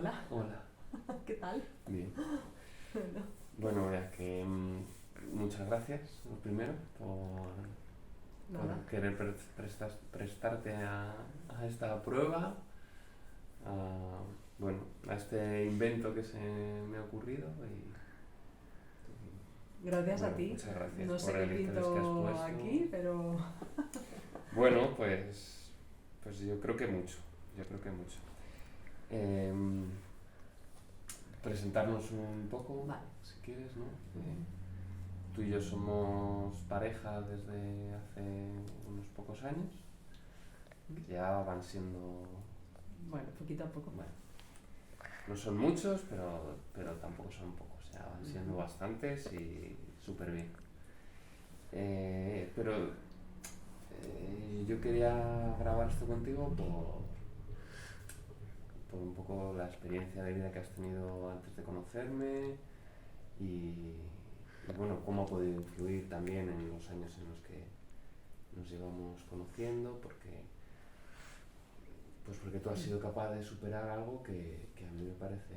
Hola, Hola, ¿qué tal? bien. Bueno, Bueno, ya que muchas gracias, lo primero, nada. por querer prestarte a esta prueba, a, bueno, a este invento que se me ha ocurrido y, Gracias a bueno, ti. muchas gracias No sé por qué el interés que has pinto puesto. aquí, pero Bueno, pues yo creo que mucho, yo creo que mucho. Em, Presentarnos un poco, vale. si quieres, ¿no? Tú y yo somos pareja desde hace unos pocos años, que ya van siendo, Bueno, poquito a poco. bueno, no son muchos, pero tampoco son pocos, ya van siendo bastantes y súper bien. Pero yo quería grabar esto contigo por un poco la experiencia de vida que has tenido antes de conocerme y bueno, cómo ha podido influir también en los años en los que nos llevamos conociendo, porque tú has sido capaz de superar algo que a mí me parece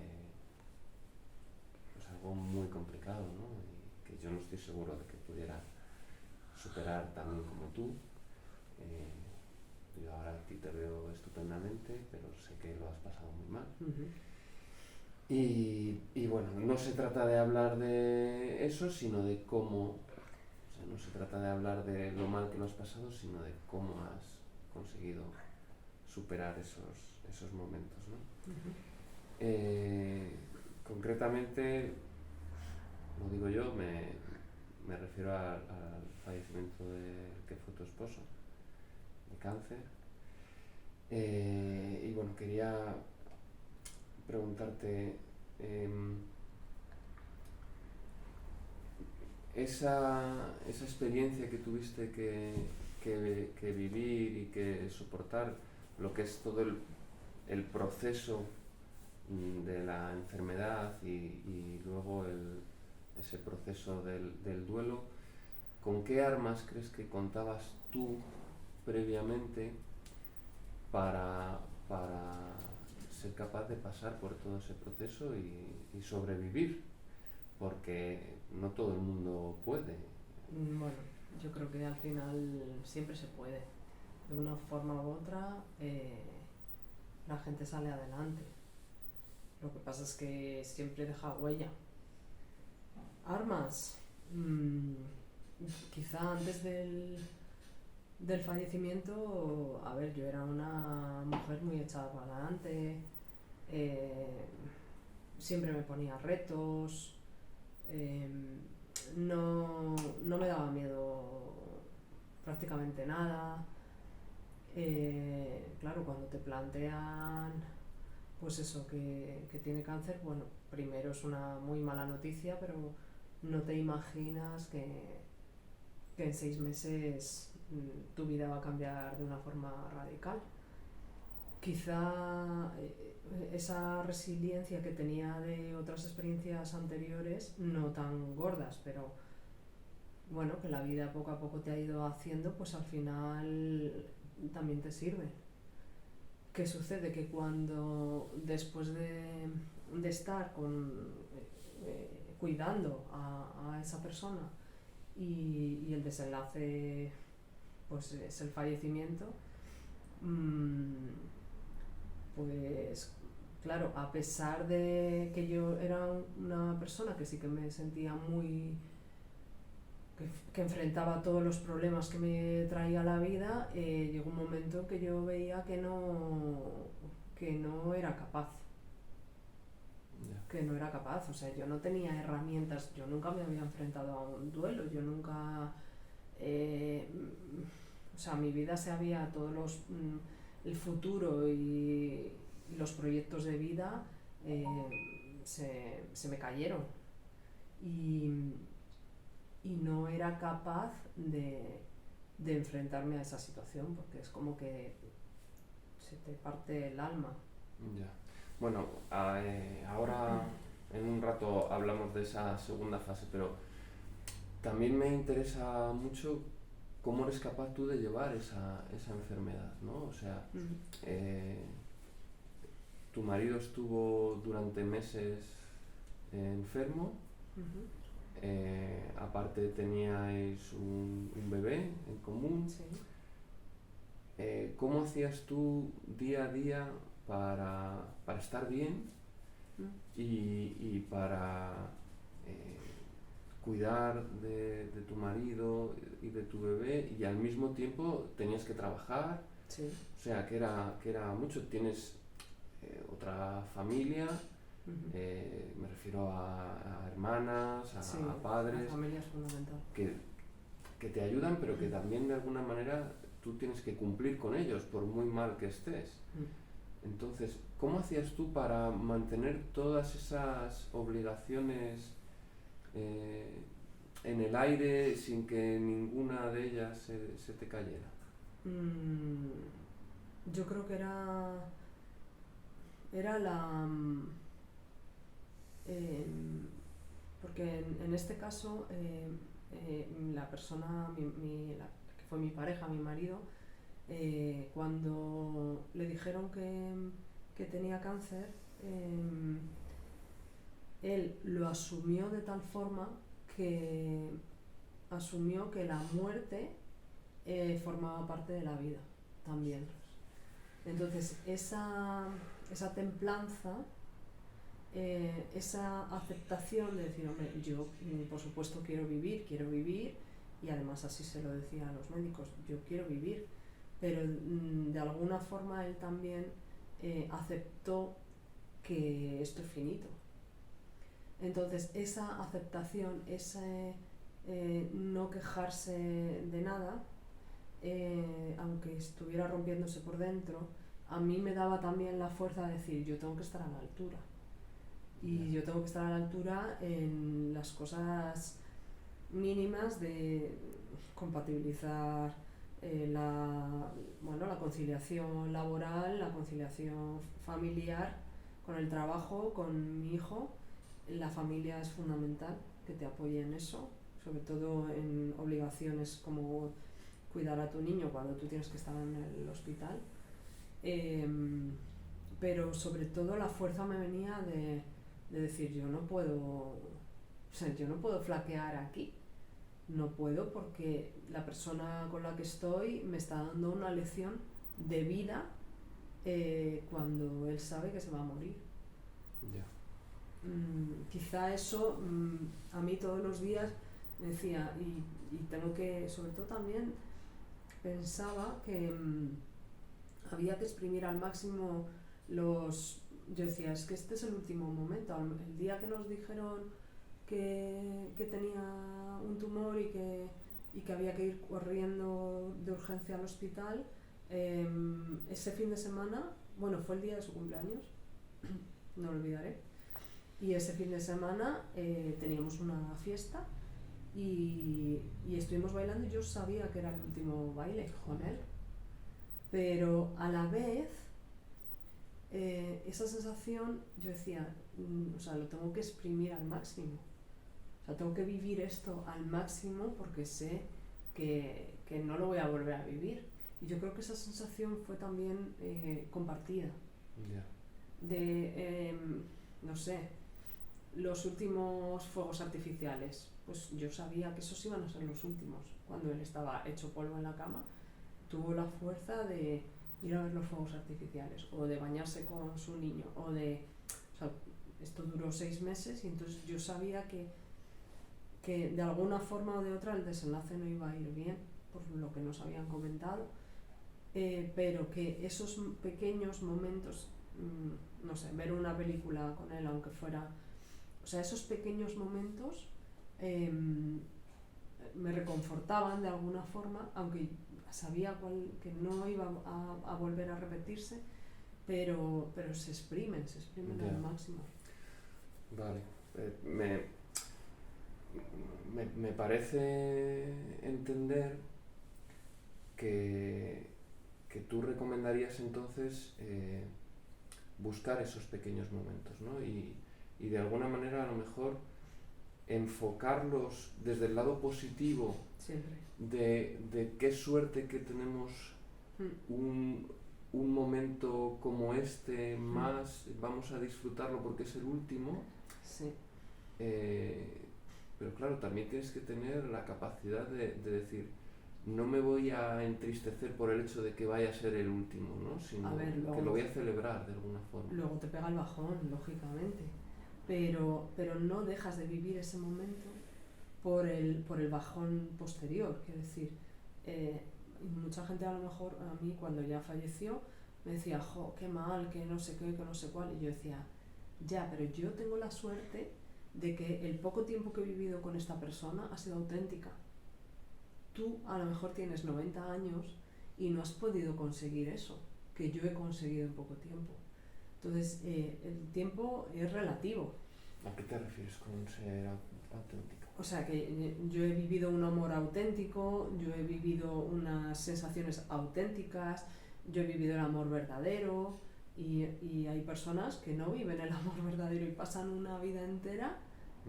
pues algo muy complicado, ¿no? Y que yo no estoy seguro de que pudiera superar también como tú. Yo ahora a ti te veo estupendamente, pero sé que lo has pasado muy mal. Y bueno, no se trata de hablar de eso, sino de cómo, o sea, no se trata de hablar de lo mal que lo has pasado, sino de cómo has conseguido superar esos momentos, ¿no? Concretamente, lo digo yo, me refiero al fallecimiento del que fue tu esposo, de cáncer. Y bueno, quería preguntarte, esa experiencia que tuviste que vivir y que soportar, lo que es todo el proceso de la enfermedad y luego ese proceso del duelo, ¿con qué armas crees que contabas tú previamente para ser capaz de pasar por todo ese proceso y sobrevivir? Porque no todo el mundo puede. Bueno, yo creo que al final siempre se puede. De una forma u otra, la gente sale adelante. Lo que pasa es que siempre deja huella. Armas. Quizá antes del fallecimiento, a ver, yo era una mujer muy echada para adelante, eh, siempre me ponía retos, eh, no me daba miedo prácticamente nada. Claro, cuando te plantean pues eso, que tiene cáncer, bueno, primero es una muy mala noticia, pero no te imaginas que en 6 meses tu vida va a cambiar de una forma radical. Quizá esa resiliencia que tenía de otras experiencias anteriores, no tan gordas, pero bueno, que la vida poco a poco te ha ido haciendo, pues al final también te sirve. ¿Qué sucede? Que cuando después de estar cuidando a esa persona y el desenlace pues es el fallecimiento, pues claro, a pesar de que yo era una persona que sí que me sentía muy que enfrentaba todos los problemas que me traía la vida, llegó un momento en que yo veía que no era capaz, que no era capaz, o sea, yo no tenía herramientas, yo nunca me había enfrentado a un duelo, yo nunca, eh, o sea, mi vida se había, el futuro y los proyectos de vida se me cayeron y, y no era capaz de enfrentarme a esa situación porque es como que se te parte el alma. Ya. Bueno, ahora en un rato hablamos de esa segunda fase, pero también me interesa mucho cómo eres capaz tú de llevar esa enfermedad, ¿no? O sea, Mm. eh, tu marido estuvo durante meses enfermo. Ujú. Aparte teníais un bebé en común. Sí. ¿Cómo hacías tú día a día para estar bien y para cuidar de tu marido y de tu bebé, y al mismo tiempo tenías que trabajar? Sí. O sea, que era mucho. Tienes otra familia, Ujú. me refiero a hermanas, Sí, a la padres, familia es fundamental. que te ayudan, pero que también de alguna manera tú tienes que cumplir con ellos, por muy mal que estés. Entonces, ¿cómo hacías tú para mantener todas esas obligaciones en el aire sin que ninguna de ellas se te cayera? Mm, yo creo que era la... porque en este caso, la persona, la que fue mi pareja, mi marido, cuando le dijeron que tenía cáncer, él lo asumió de tal forma que asumió que la muerte formaba parte de la vida también. Entonces, esa templanza, esa aceptación de decir, hombre, yo por supuesto quiero vivir, y además así se lo decía a los médicos, yo quiero vivir, pero de alguna forma él también aceptó que esto es finito. Entonces, esa aceptación, ese no quejarse de nada, aunque estuviera rompiéndose por dentro, a mí me daba también la fuerza de decir, yo tengo que estar a la altura. Y yo tengo que estar a la altura en las cosas mínimas de compatibilizar la conciliación laboral, la conciliación familiar, con el trabajo, con mi hijo. La familia es fundamental, que te apoye en eso, sobre todo en obligaciones como cuidar a tu niño cuando tú tienes que estar en el hospital. Pero sobre todo la fuerza me venía de decir, yo no puedo flaquear aquí. No puedo, porque la persona con la que estoy me está dando una lección de vida cuando él sabe que se va a morir. Ya. Quizá eso a mí todos los días me decía, y tengo que, sobre todo también pensaba que había que exprimir al máximo yo decía, es que este es el último momento. El día que nos dijeron que tenía un tumor y que había que ir corriendo de urgencia al hospital, ese fin de semana, bueno, fue el día de su cumpleaños, no lo olvidaré, y ese fin de semana teníamos una fiesta y estuvimos bailando, y yo sabía que era el último baile con él, pero a la vez esa sensación, yo decía, lo tengo que exprimir al máximo. O sea, tengo que vivir esto al máximo porque sé que no lo voy a volver a vivir. Y yo creo que esa sensación fue también compartida. No sé, los últimos fuegos artificiales, pues yo sabía que esos iban a ser los últimos. Cuando él estaba hecho polvo en la cama, tuvo la fuerza de ir a ver los fuegos artificiales, o de bañarse con su niño, esto duró 6 meses, y entonces yo sabía que de alguna forma o de otra el desenlace no iba a ir bien, por lo que nos habían comentado, pero que esos pequeños momentos, no sé, ver una película con él, aunque fuera, esos pequeños momentos me reconfortaban de alguna forma, aunque sabía que no iba a volver a repetirse, pero se exprimen al máximo. Vale, me parece entender que tú recomendarías entonces buscar esos pequeños momentos, ¿no? Y de alguna manera a lo mejor enfocarlos desde el lado positivo. Siempre. De qué suerte que tenemos un un momento como este más, vamos a disfrutarlo porque es el último. Sí. Pero claro, también tienes que tener la capacidad de decir, no me voy a entristecer por el hecho de que vaya a ser el último, ¿no? Sino que lo voy a celebrar de alguna forma. Luego te pega el bajón, lógicamente, pero no dejas de vivir ese momento por el bajón posterior. Quiero decir, mucha gente a lo mejor, a mí cuando ya falleció, me decía, jo, qué mal, que no sé qué, que no sé cuál, y yo decía, ya, pero yo tengo la suerte de que el poco tiempo que he vivido con esta persona ha sido auténtica. Tú a lo mejor tienes 90 años y no has podido conseguir eso que yo he conseguido en poco tiempo. Entonces, el tiempo es relativo. ¿A qué te refieres con ser auténtica? O sea, que yo he vivido un amor auténtico, yo he vivido unas sensaciones auténticas, yo he vivido el amor verdadero, y hay personas que no viven el amor verdadero y pasan una vida entera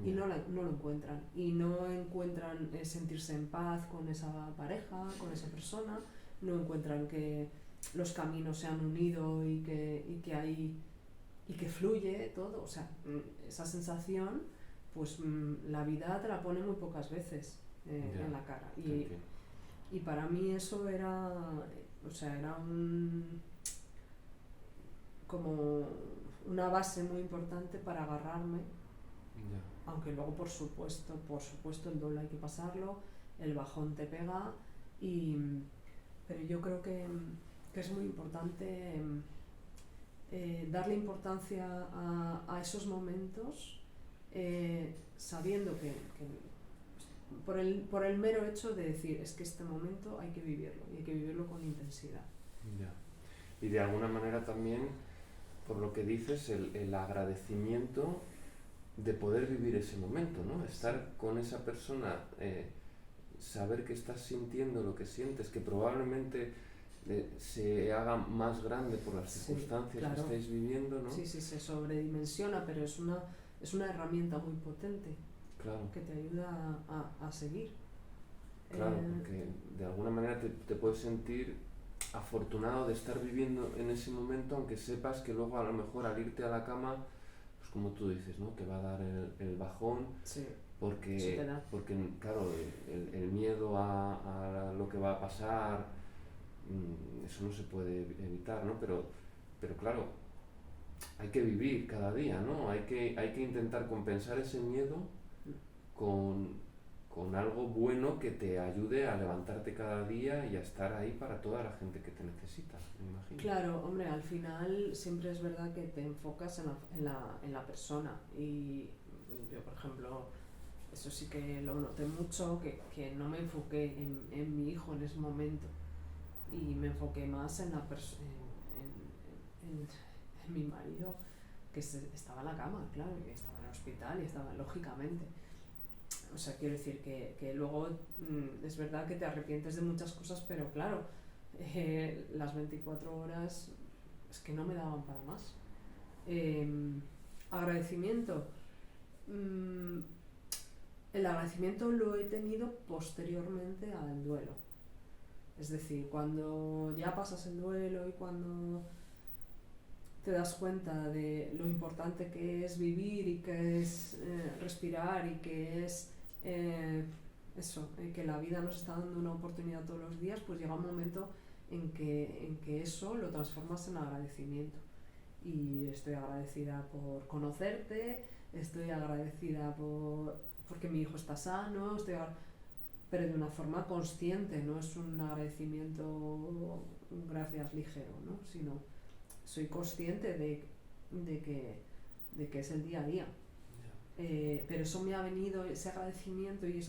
y no lo encuentran. Y no encuentran sentirse en paz con esa pareja, con esa persona, no encuentran que los caminos se han unido y que hay y que fluye todo. O sea, esa sensación, pues la vida te la pone muy pocas veces en la cara. Y para mí eso era, o sea, era como una base muy importante para agarrarme. Aunque luego por supuesto el duelo hay que pasarlo, el bajón te pega, pero yo creo que es muy importante darle importancia a esos momentos, sabiendo que por el mero hecho de decir, es que este momento hay que vivirlo, y hay que vivirlo con intensidad. Ya. Y de alguna manera también, por lo que dices, el agradecimiento de poder vivir ese momento, ¿no? Estar con esa persona, saber que estás sintiendo lo que sientes, que probablemente se haga más grande por las circunstancias que estáis viviendo, ¿no? Sí, se sobredimensiona, pero es una herramienta muy potente, que te ayuda a seguir. Claro, porque de alguna manera te puedes sentir afortunado de estar viviendo en ese momento, aunque sepas que luego a lo mejor al irte a la cama, pues como tú dices, ¿no? Te va a dar el bajón, porque claro, el miedo a lo que va a pasar, eso no se puede evitar, ¿no? Pero claro, hay que vivir cada día, ¿no? Hay que intentar compensar ese miedo con algo bueno que te ayude a levantarte cada día y a estar ahí para toda la gente que te necesita, me imagino. Claro, hombre, al final siempre es verdad que te enfocas en la persona, y yo, por ejemplo, eso sí que lo noté mucho, que no me enfoqué en mi hijo en ese momento, y me enfoqué más en mi marido, que estaba en la cama, claro, que estaba en el hospital y estaba, lógicamente. O sea, quiero decir que luego es verdad que te arrepientes de muchas cosas, pero claro, las 24 horas es que no me daban para más. Agradecimiento. El agradecimiento lo he tenido posteriormente al duelo. Es decir, cuando ya pasas el duelo y cuando te das cuenta de lo importante que es vivir y que es respirar y que es que la vida nos está dando una oportunidad todos los días, pues llega un momento en que eso lo transformas en agradecimiento. Y estoy agradecida por conocerte, estoy agradecida porque mi hijo está sano, pero de una forma consciente, no es un agradecimiento, un gracias ligero, ¿no? Sino soy consciente de que es el día a día. Pero eso me ha venido, ese agradecimiento y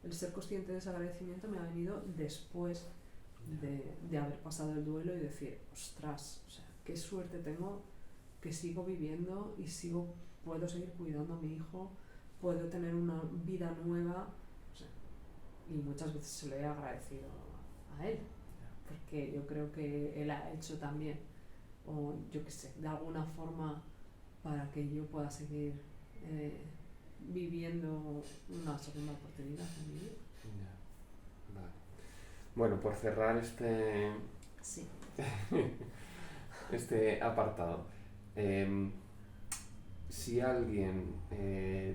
el ser consciente de ese agradecimiento me ha venido después de haber pasado el duelo y decir, ostras, o sea, qué suerte tengo que sigo viviendo y puedo seguir cuidando a mi hijo, puedo tener una vida nueva, o sea, y muchas veces se lo he agradecido a él, porque yo creo que él ha hecho también, o yo qué sé, de alguna forma para que yo pueda seguir viviendo una segunda oportunidad en mi vida. Vale. Bueno, por cerrar este apartado. Si alguien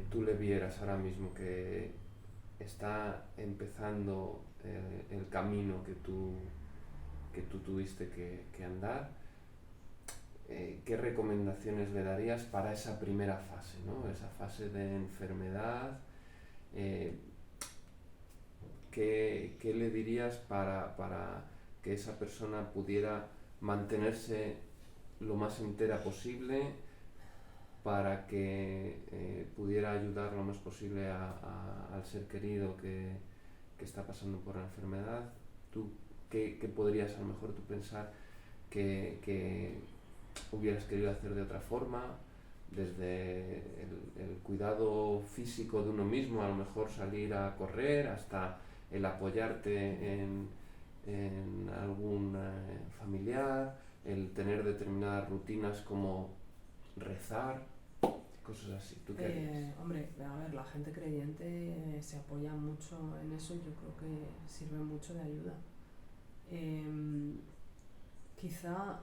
tú le vieras ahora mismo que está empezando el camino que tú tuviste que andar, ¿qué recomendaciones le darías para esa primera fase, ¿no? Esa fase de enfermedad? ¿Qué le dirías para que esa persona pudiera mantenerse lo más entera posible, para que pudiera ayudar lo más posible al ser querido que está pasando por la enfermedad? ¿Tú qué podrías a lo mejor tú pensar que hubieras querido hacer de otra forma? Desde el cuidado físico de uno mismo, a lo mejor salir a correr, hasta el apoyarte en algún familiar, el tener determinadas rutinas como rezar, cosas así. ¿Tú qué harías? Hombre, a ver, la gente creyente se apoya mucho en eso y yo creo que sirve mucho de ayuda. Quizá,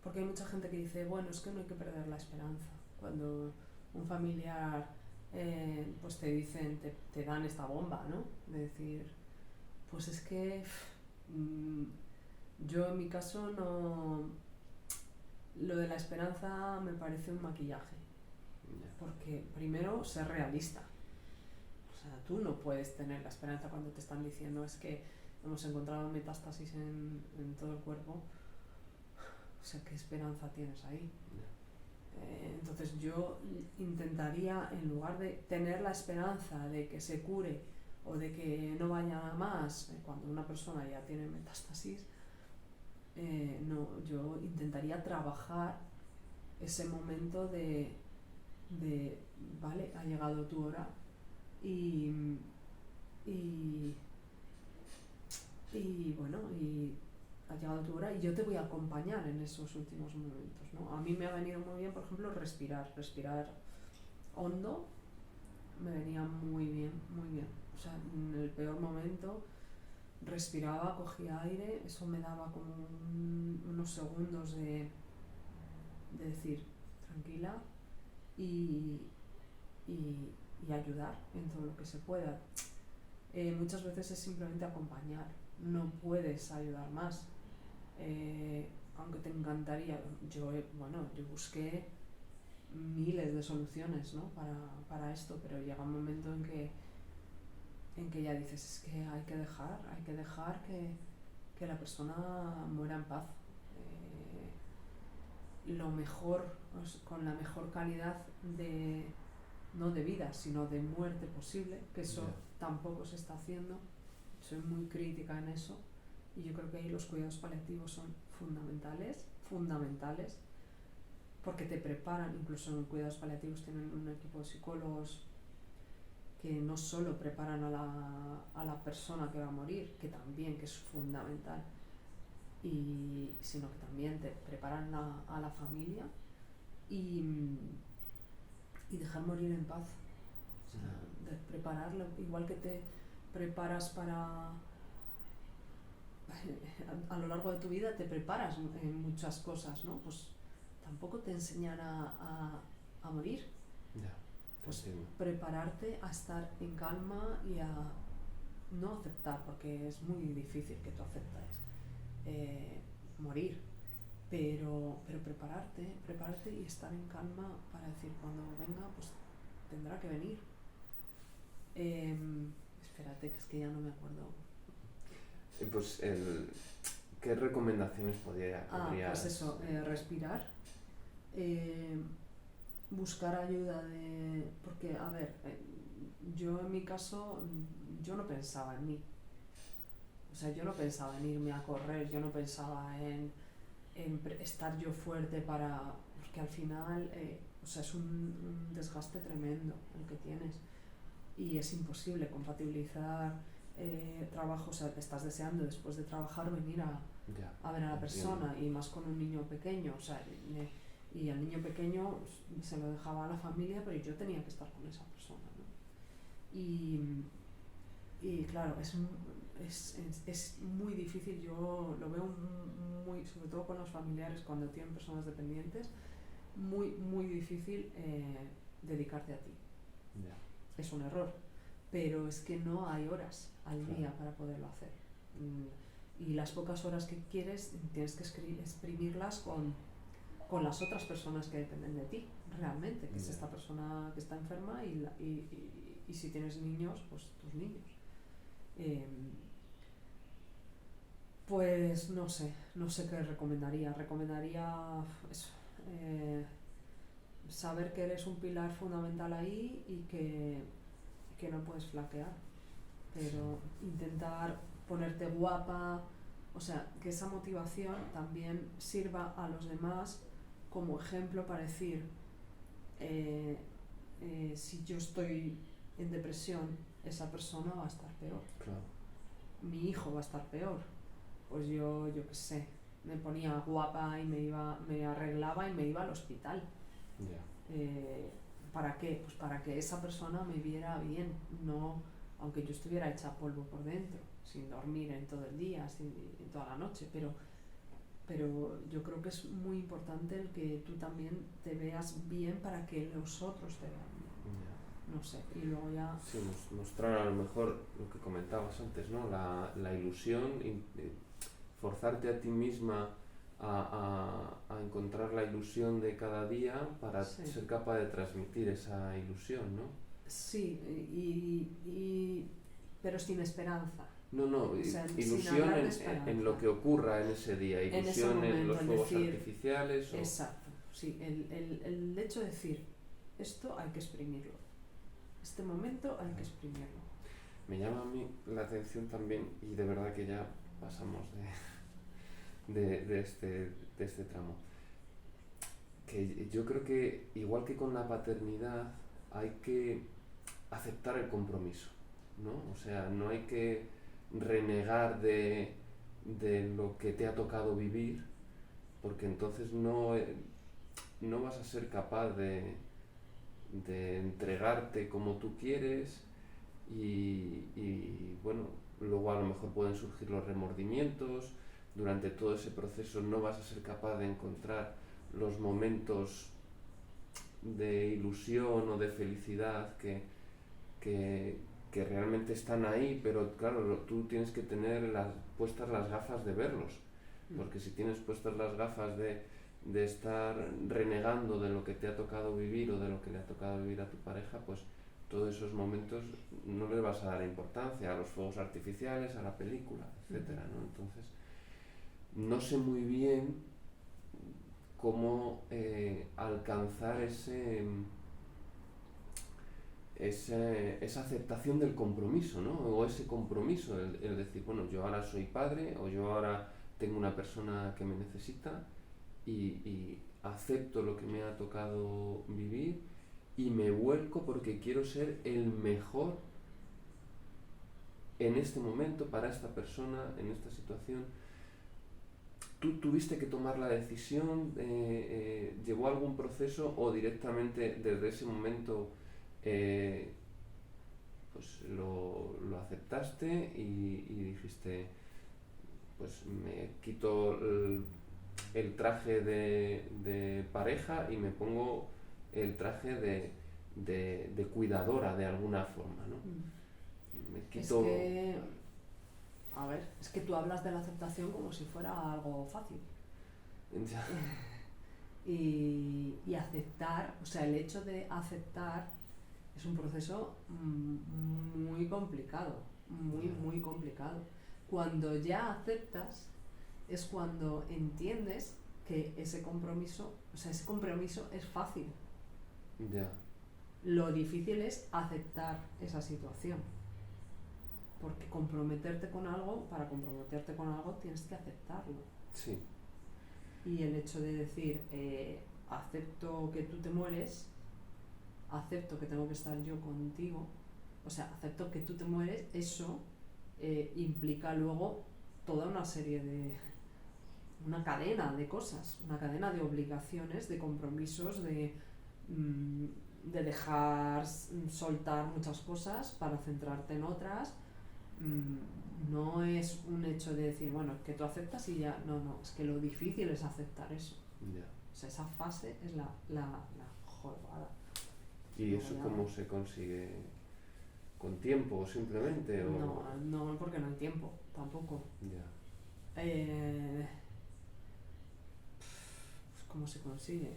porque hay mucha gente que dice, bueno, es que no hay que perder la esperanza. Cuando un familiar, pues te dicen, te dan esta bomba, ¿no? De decir, pues es que yo en mi caso no, lo de la esperanza me parece un maquillaje. Porque primero, ser realista. O sea, tú no puedes tener la esperanza cuando te están diciendo es que hemos encontrado metástasis en todo el cuerpo. O sea, ¿qué esperanza tienes ahí? Entonces yo intentaría, en lugar de tener la esperanza de que se cure o de que no vaya a más, cuando una persona ya tiene metástasis, no, yo intentaría trabajar ese momento de vale, ha llegado tu hora y bueno, y ha llegado tu hora y yo te voy a acompañar en esos últimos momentos, ¿no? A mí me ha venido muy bien, por ejemplo, respirar hondo, me venía muy bien, muy bien. O sea, en el peor momento respiraba, cogía aire, eso me daba como unos segundos de decir, tranquila, y ayudar en todo lo que se pueda. Muchas veces es simplemente acompañar, no puedes ayudar más. Aunque te encantaría, yo busqué miles de soluciones, ¿no? para esto, pero llega un momento en que ya dices, es que hay que dejar que la persona muera en paz. Lo mejor, con la mejor calidad no de vida, sino de muerte posible, que eso tampoco se está haciendo. Soy muy crítica en eso y yo creo que ahí los cuidados paliativos son fundamentales, porque te preparan. Incluso en cuidados paliativos tienen un equipo de psicólogos que no solo preparan a la persona que va a morir, que también, que es fundamental, sino que también te preparan a la familia y dejar morir en paz. O sea, de prepararlo, igual que te preparas para a lo largo de tu vida, te preparas en muchas cosas, ¿no? Pues tampoco te enseñan a morir. Pues prepararte a estar en calma y a no aceptar, porque es muy difícil que tú aceptes morir, pero prepararte y estar en calma para decir, cuando venga, pues tendrá que venir. Espérate, que es que ya no me acuerdo. Pues ¿qué recomendaciones podrías? Pues eso, respirar, buscar ayuda porque, a ver, yo en mi caso, yo no pensaba en mí. O sea, yo no pensaba en irme a correr, yo no pensaba en estar yo fuerte porque al final, o sea, es un desgaste tremendo el que tienes y es imposible compatibilizar trabajo. O sea, te estás deseando después de trabajar venir a ver a la persona, y más con un niño pequeño. O sea, y al niño pequeño se lo dejaba a la familia, pero yo tenía que estar con esa persona, ¿no? Y claro, es muy difícil, yo lo veo muy, sobre todo con los familiares cuando tienen personas dependientes, muy, muy difícil dedicarte a ti. Ya. Es un error, pero es que no hay horas al Claro. día para poderlo hacer. Y las pocas horas que quieres tienes que exprimirlas con las otras personas que dependen de ti, realmente, que es Ya. esta persona que está enferma y si tienes niños, pues tus niños. Pues no sé qué recomendaría. Recomendaría eso, saber que eres un pilar fundamental ahí y que no puedes flaquear, pero intentar ponerte guapa, o sea, que esa motivación también sirva a los demás como ejemplo para decir, si yo estoy en depresión, esa persona va a estar peor, Claro. mi hijo va a estar peor, pues yo qué sé, me ponía guapa y me arreglaba y me iba al hospital. Ya. ¿Para qué? Pues para que esa persona me viera bien, no aunque yo estuviera hecha polvo por dentro, sin dormir en todo el día, en toda la noche, pero yo creo que es muy importante el que tú también te veas bien para que los otros te vean bien. Ya. No sé, y luego ya... Sí, mostrar a lo mejor lo que comentabas antes, ¿no? La ilusión, forzarte a ti misma a encontrar la ilusión de cada día para Sí. ser capaz de transmitir esa ilusión, ¿no? Sí, pero sin esperanza. No, O sea, sin ilusión hablar de esperanza. en lo que ocurra en ese día, En ese ilusión en momento, los en fuegos decir, artificiales. Exacto, sí, el hecho de decir, esto hay que exprimirlo, este momento hay que exprimirlo. Me llama a mí la atención también, y de verdad que ya pasamos de este tramo, que yo creo que igual que con la paternidad hay que aceptar el compromiso, ¿no? O sea, no hay que renegar de lo que te ha tocado vivir, porque entonces no vas a ser capaz de entregarte como tú quieres y bueno, luego a lo mejor pueden surgir los remordimientos. Durante todo ese proceso no vas a ser capaz de encontrar los momentos de ilusión o de felicidad que realmente están ahí, pero claro, tú tienes que tener puestas las gafas de verlos, porque si tienes puestas las gafas de estar renegando de lo que te ha tocado vivir o de lo que le ha tocado vivir a tu pareja, pues todos esos momentos no les vas a dar importancia, a los fuegos artificiales, a la película, etcétera, ¿no? Entonces, no sé muy bien cómo alcanzar esa aceptación del compromiso, ¿no? O ese compromiso, el decir, bueno, yo ahora soy padre o yo ahora tengo una persona que me necesita y acepto lo que me ha tocado vivir y me vuelco porque quiero ser el mejor en este momento para esta persona, en esta situación. ¿Tú tuviste que tomar la decisión? ¿Llevó algún proceso o directamente desde ese momento pues lo aceptaste y dijiste, pues me quito el traje de pareja y me pongo el traje de cuidadora de alguna forma, ¿no? Me quito... Es que tú hablas de la aceptación como si fuera algo fácil. Y aceptar, o sea, el hecho de aceptar es un proceso muy complicado, muy complicado. Cuando ya aceptas es cuando entiendes que ese compromiso es fácil. Ya. Lo difícil es aceptar esa situación. Porque para comprometerte con algo tienes que aceptarlo. Sí. Y el hecho de decir, acepto que tú te mueres, acepto que tengo que estar yo contigo, o sea, acepto que tú te mueres, eso implica luego toda una serie una cadena de cosas, una cadena de obligaciones, de compromisos, de dejar soltar muchas cosas para centrarte en otras. no es un hecho de decir, bueno, es que tú aceptas y ya, no, es que lo difícil es aceptar eso. Ya. O sea, esa fase es la jorobada. ¿Y eso cómo se consigue? ¿Con tiempo o simplemente? O... No, porque no hay tiempo, tampoco. Ya. Pues, ¿cómo se consigue?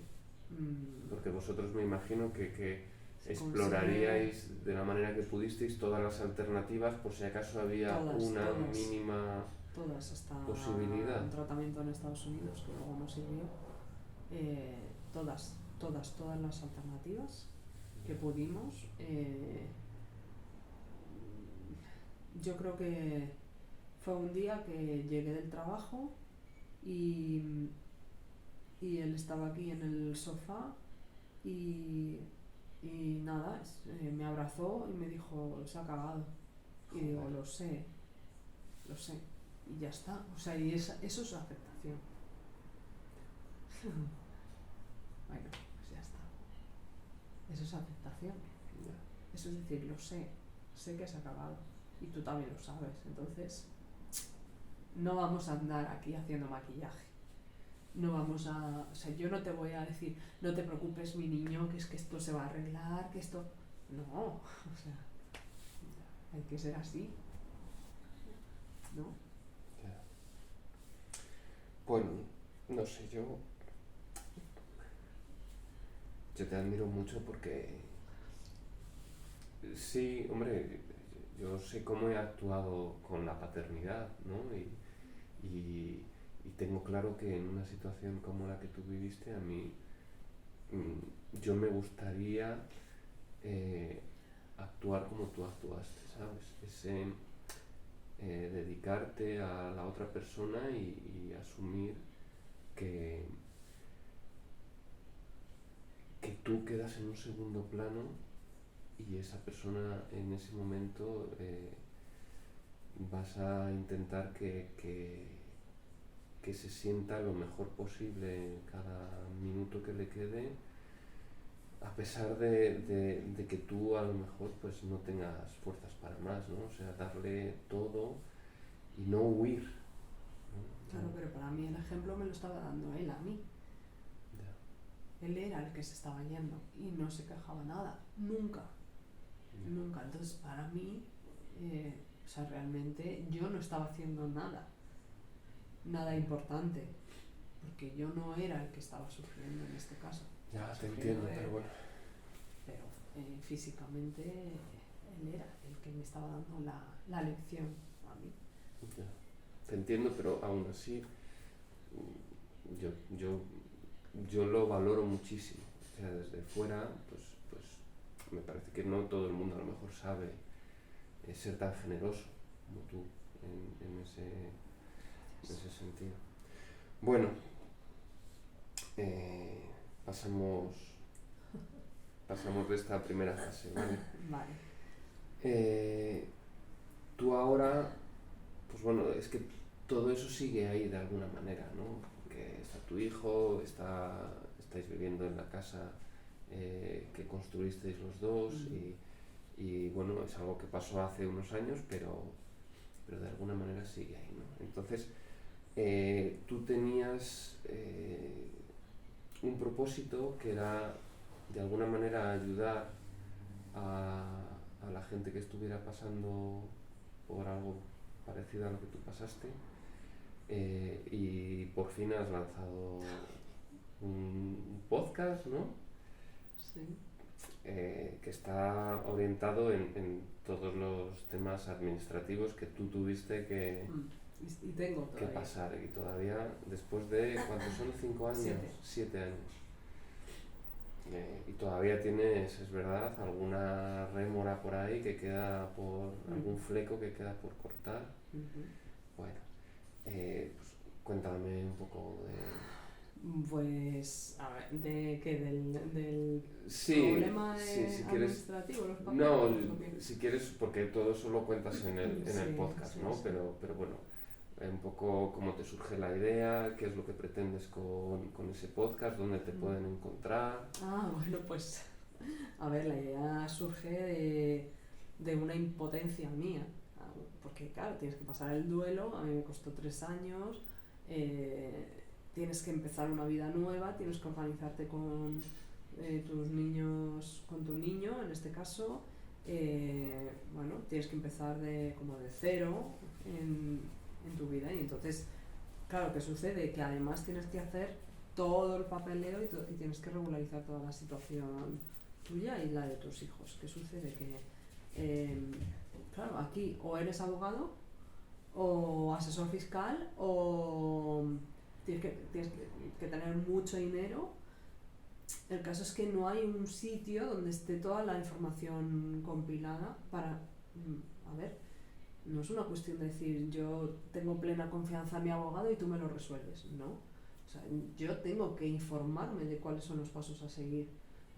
Porque vosotros me imagino que Se exploraríais de la manera que pudisteis todas las alternativas por si acaso había una mínima todas, hasta posibilidad. un tratamiento en Estados Unidos que luego no sirvió. Todas las alternativas que pudimos. Yo creo que fue un día que llegué del trabajo y él estaba aquí en el sofá y nada, me abrazó y me dijo, se ha acabado. Y digo, lo sé. Y ya está. O sea, y eso es aceptación. Bueno, pues ya está. Eso es aceptación. Eso es decir, lo sé que se ha acabado. Y tú también lo sabes. Entonces, no vamos a andar aquí haciendo maquillaje. No vamos a... O sea, yo no te voy a decir, no te preocupes, mi niño, que es que esto se va a arreglar, que esto... No, o sea, hay que ser así, ¿no? Ya. Bueno, no sé, yo te admiro mucho porque sí, hombre, yo sé cómo he actuado con la paternidad, ¿no? Y tengo claro que en una situación como la que tú viviste, a mí, yo me gustaría actuar como tú actuaste, ¿sabes? Ese dedicarte a la otra persona y asumir que tú quedas en un segundo plano y esa persona en ese momento vas a intentar que se sienta lo mejor posible cada minuto que le quede, a pesar de que tú a lo mejor pues no tengas fuerzas para más, ¿no? O sea, darle todo y no huir, ¿no? Claro, pero para mí el ejemplo me lo estaba dando él a mí. Ya. Él era el que se estaba yendo y no se quejaba nada, nunca. Entonces, para mí, o sea, realmente yo no estaba haciendo nada importante, porque yo no era el que estaba sufriendo en este caso. Ya, te entiendo, pero bueno. Pero físicamente él era el que me estaba dando la lección a mí. Ya. Te entiendo, pero aún así yo lo valoro muchísimo. O sea, desde fuera, pues me parece que no todo el mundo a lo mejor sabe ser tan generoso como tú en ese sentido. Bueno, pasamos de esta primera fase, ¿vale? Vale. Tú ahora, pues bueno, es que todo eso sigue ahí de alguna manera, ¿no? Porque está tu hijo, estáis viviendo en la casa que construisteis los dos y bueno, es algo que pasó hace unos años, pero de alguna manera sigue ahí, ¿no? Entonces, tú tenías un propósito que era de alguna manera ayudar a la gente que estuviera pasando por algo parecido a lo que tú pasaste, y por fin has lanzado un podcast, ¿no? Sí. Que está orientado en todos los temas administrativos que tú tuviste que pasar, y todavía después de, ¿cuántos son? 5 años, 7 años. Y todavía tienes, es verdad, alguna rémora por ahí que queda por, algún fleco que queda por cortar. Bueno, pues cuéntame un poco de... Pues, a ver, ¿de qué? ¿Del problema administrativo? Los papeles, no, si quieres, porque todo eso lo cuentas en el podcast, ¿no? Sí. Pero bueno, un poco cómo te surge la idea, qué es lo que pretendes con ese podcast, dónde te pueden encontrar. Bueno, pues, a ver, la idea surge de una impotencia mía, porque claro, tienes que pasar el duelo, a mí me costó 3 años, tienes que empezar una vida nueva, tienes que organizarte con tus niños, con tu niño en este caso, bueno, tienes que empezar como de cero en tu vida, y entonces, claro, ¿qué sucede? Que además tienes que hacer todo el papeleo y tienes que regularizar toda la situación tuya y la de tus hijos. ¿Qué sucede? Que, claro, aquí o eres abogado o asesor fiscal o tienes que tener mucho dinero. El caso es que no hay un sitio donde esté toda la información compilada para, a ver, no es una cuestión de decir yo tengo plena confianza en mi abogado y tú me lo resuelves, no. O sea, yo tengo que informarme de cuáles son los pasos a seguir.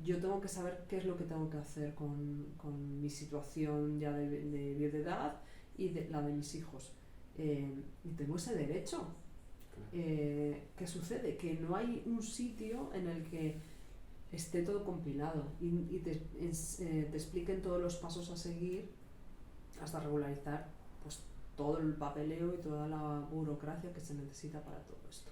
Yo tengo que saber qué es lo que tengo que hacer con mi situación ya de viudedad y la de mis hijos. Y tengo ese derecho. ¿Qué sucede? Que no hay un sitio en el que esté todo compilado y te expliquen todos los pasos a seguir hasta regularizar pues todo el papeleo y toda la burocracia que se necesita para todo esto.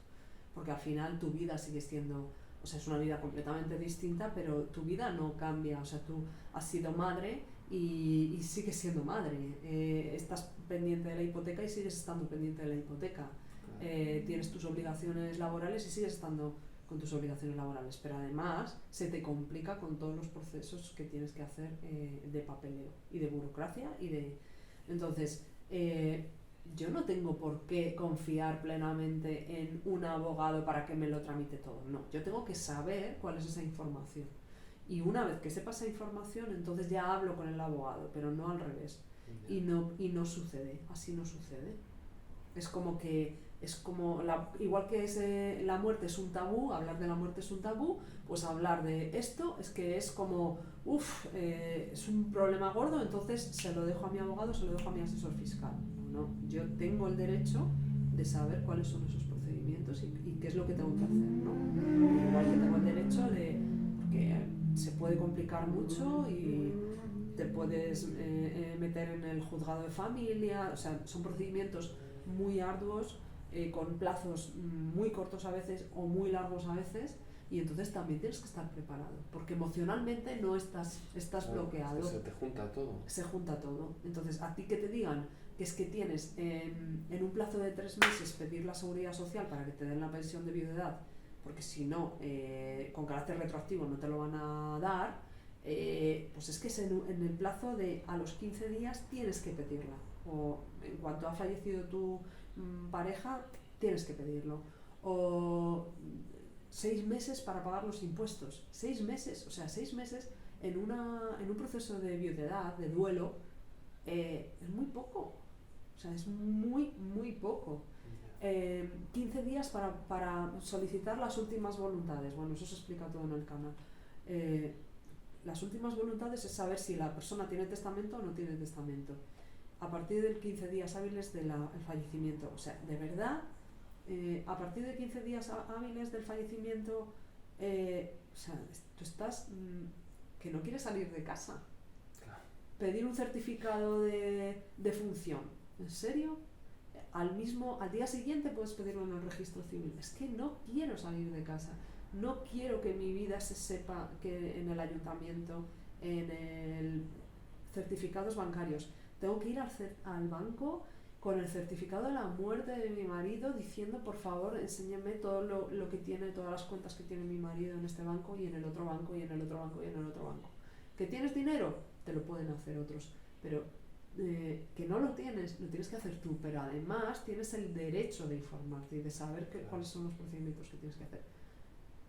Porque al final tu vida sigue siendo, o sea, es una vida completamente distinta, pero tu vida no cambia. O sea, tú has sido madre y sigues siendo madre. Estás pendiente de la hipoteca y sigues estando pendiente de la hipoteca. Tienes tus obligaciones laborales y sigues estando con tus obligaciones laborales, pero además se te complica con todos los procesos que tienes que hacer de papeleo y de burocracia entonces yo no tengo por qué confiar plenamente en un abogado para que me lo tramite todo, no, yo tengo que saber cuál es esa información y una vez que sepa esa información entonces ya hablo con el abogado, pero no al revés. Y no sucede, así no sucede. Es como igual que la muerte es un tabú, hablar de la muerte es un tabú, pues hablar de esto es que es como, es un problema gordo, entonces se lo dejo a mi abogado, se lo dejo a mi asesor fiscal. No, yo tengo el derecho de saber cuáles son esos procedimientos y qué es lo que tengo que hacer, ¿no? Igual que tengo el derecho porque se puede complicar mucho y te puedes meter en el juzgado de familia, o sea, son procedimientos muy arduos, con plazos muy cortos a veces o muy largos a veces, y entonces también tienes que estar preparado, porque emocionalmente no estás bloqueado. Se te junta todo. Se junta todo. Entonces, a ti que te digan que es que tienes en un plazo de 3 meses pedir la seguridad social para que te den la pensión de viudedad, porque si no, con carácter retroactivo no te lo van a dar, pues es que es en el plazo de a los 15 días tienes que pedirla, o en cuanto ha fallecido tu pareja tienes que pedirlo, o 6 meses para pagar los impuestos, 6 meses, o sea, 6 meses en un proceso de viudedad, de duelo, es muy poco, o sea, es muy, muy poco. 15 días para solicitar las últimas voluntades, bueno, eso se explica todo en el canal. Las últimas voluntades es saber si la persona tiene testamento o no tiene testamento. A partir de 15 días hábiles del fallecimiento, o sea, de verdad, a partir de 15 días hábiles del fallecimiento, o sea, tú estás que no quieres salir de casa. Claro. Pedir un certificado de función, ¿en serio? Al día siguiente puedes pedirlo en el registro civil. Es que no quiero salir de casa, no quiero que mi vida se sepa que en el ayuntamiento, en el certificados bancarios. Tengo que ir al banco con el certificado de la muerte de mi marido diciendo, por favor, enséñame todo lo que tiene, todas las cuentas que tiene mi marido en este banco y en el otro banco y en el otro banco y en el otro banco. ¿Que tienes dinero? Te lo pueden hacer otros, pero que no lo tienes que hacer tú, pero además tienes el derecho de informarte y de saber cuáles son los procedimientos que tienes que hacer.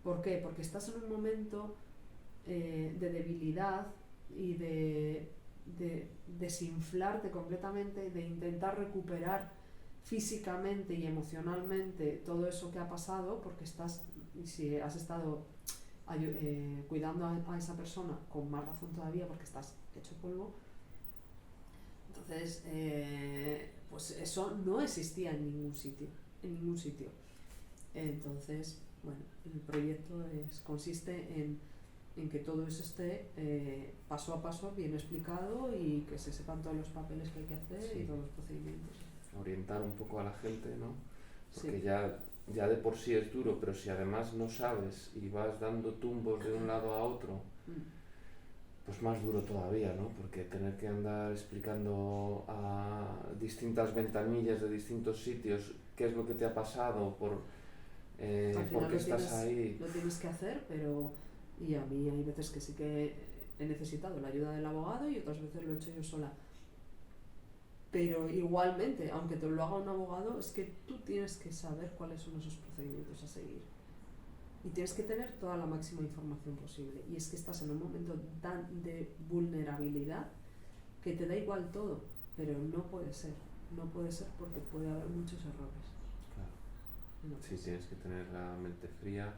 ¿Por qué? Porque estás en un momento de debilidad y de desinflarte completamente, de intentar recuperar físicamente y emocionalmente todo eso que ha pasado, porque si has estado cuidando a esa persona, con más razón todavía porque estás hecho polvo. Entonces, pues eso no existía en ningún sitio. Entonces, bueno, el proyecto consiste en en que todo eso esté paso a paso bien explicado y que se sepan todos los papeles que hay que hacer Sí. y todos los procedimientos. Orientar un poco a la gente, ¿no? Porque Sí. ya de por sí es duro, pero si además no sabes y vas dando tumbos de un lado a otro, pues más duro todavía, ¿no? Porque tener que andar explicando a distintas ventanillas de distintos sitios qué es lo que te ha pasado, Al por final qué estás ahí. lo tienes que hacer, pero y a mí hay veces que sí que he necesitado la ayuda del abogado y otras veces lo he hecho yo sola. Pero igualmente, aunque te lo haga un abogado, es que tú tienes que saber cuáles son esos procedimientos a seguir. Y tienes que tener toda la máxima información posible. Y es que estás en un momento tan de vulnerabilidad que te da igual todo, pero no puede ser. No puede ser porque puede haber muchos errores. Claro. Sí, Entonces, tienes que tener la mente fría,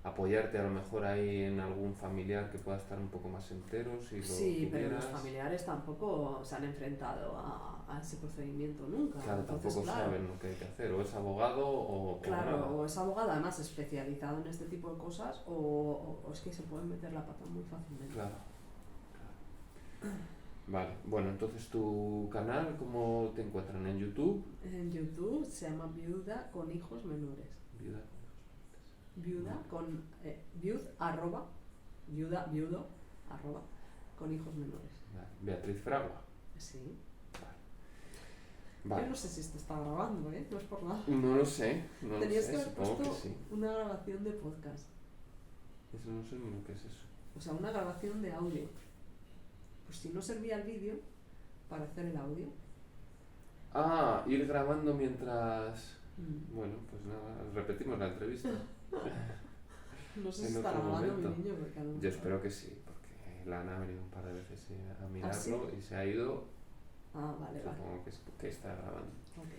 apoyarte a lo mejor ahí en algún familiar que pueda estar un poco más entero, si lo sí, pero los tuvieras. familiares tampoco se han enfrentado a ese procedimiento nunca. Claro, Entonces, tampoco claro, saben lo que hay que hacer, o es abogado o claro, nada. o es abogado además especializado en este tipo de cosas o es que se pueden meter la pata muy fácilmente. Claro. Vale, bueno, entonces tu canal, ¿cómo te encuentran? ¿En YouTube? En YouTube se llama Viuda con hijos menores. Viuda. Viuda con viudo arroba con hijos menores. Vale. Beatriz Fragua. Sí. Vale. Yo no sé si esto está grabando, no es por nada. No lo sé, Tenías que haber supongo que puesto sí. una grabación de podcast, Eso no sé ni lo que es eso. o sea, una grabación de audio. Pues si no servía el vídeo para hacer el audio. Ah, ir grabando mientras... Mm. Bueno, pues nada, repetimos la entrevista. No sé En si está otro grabando momento. mi niño porque no. Yo espero que sí, porque Lana ha venido un par de veces a mirarlo ¿Ah, sí? y se ha ido. Ah, vale, vale. Supongo que está grabando. Ok.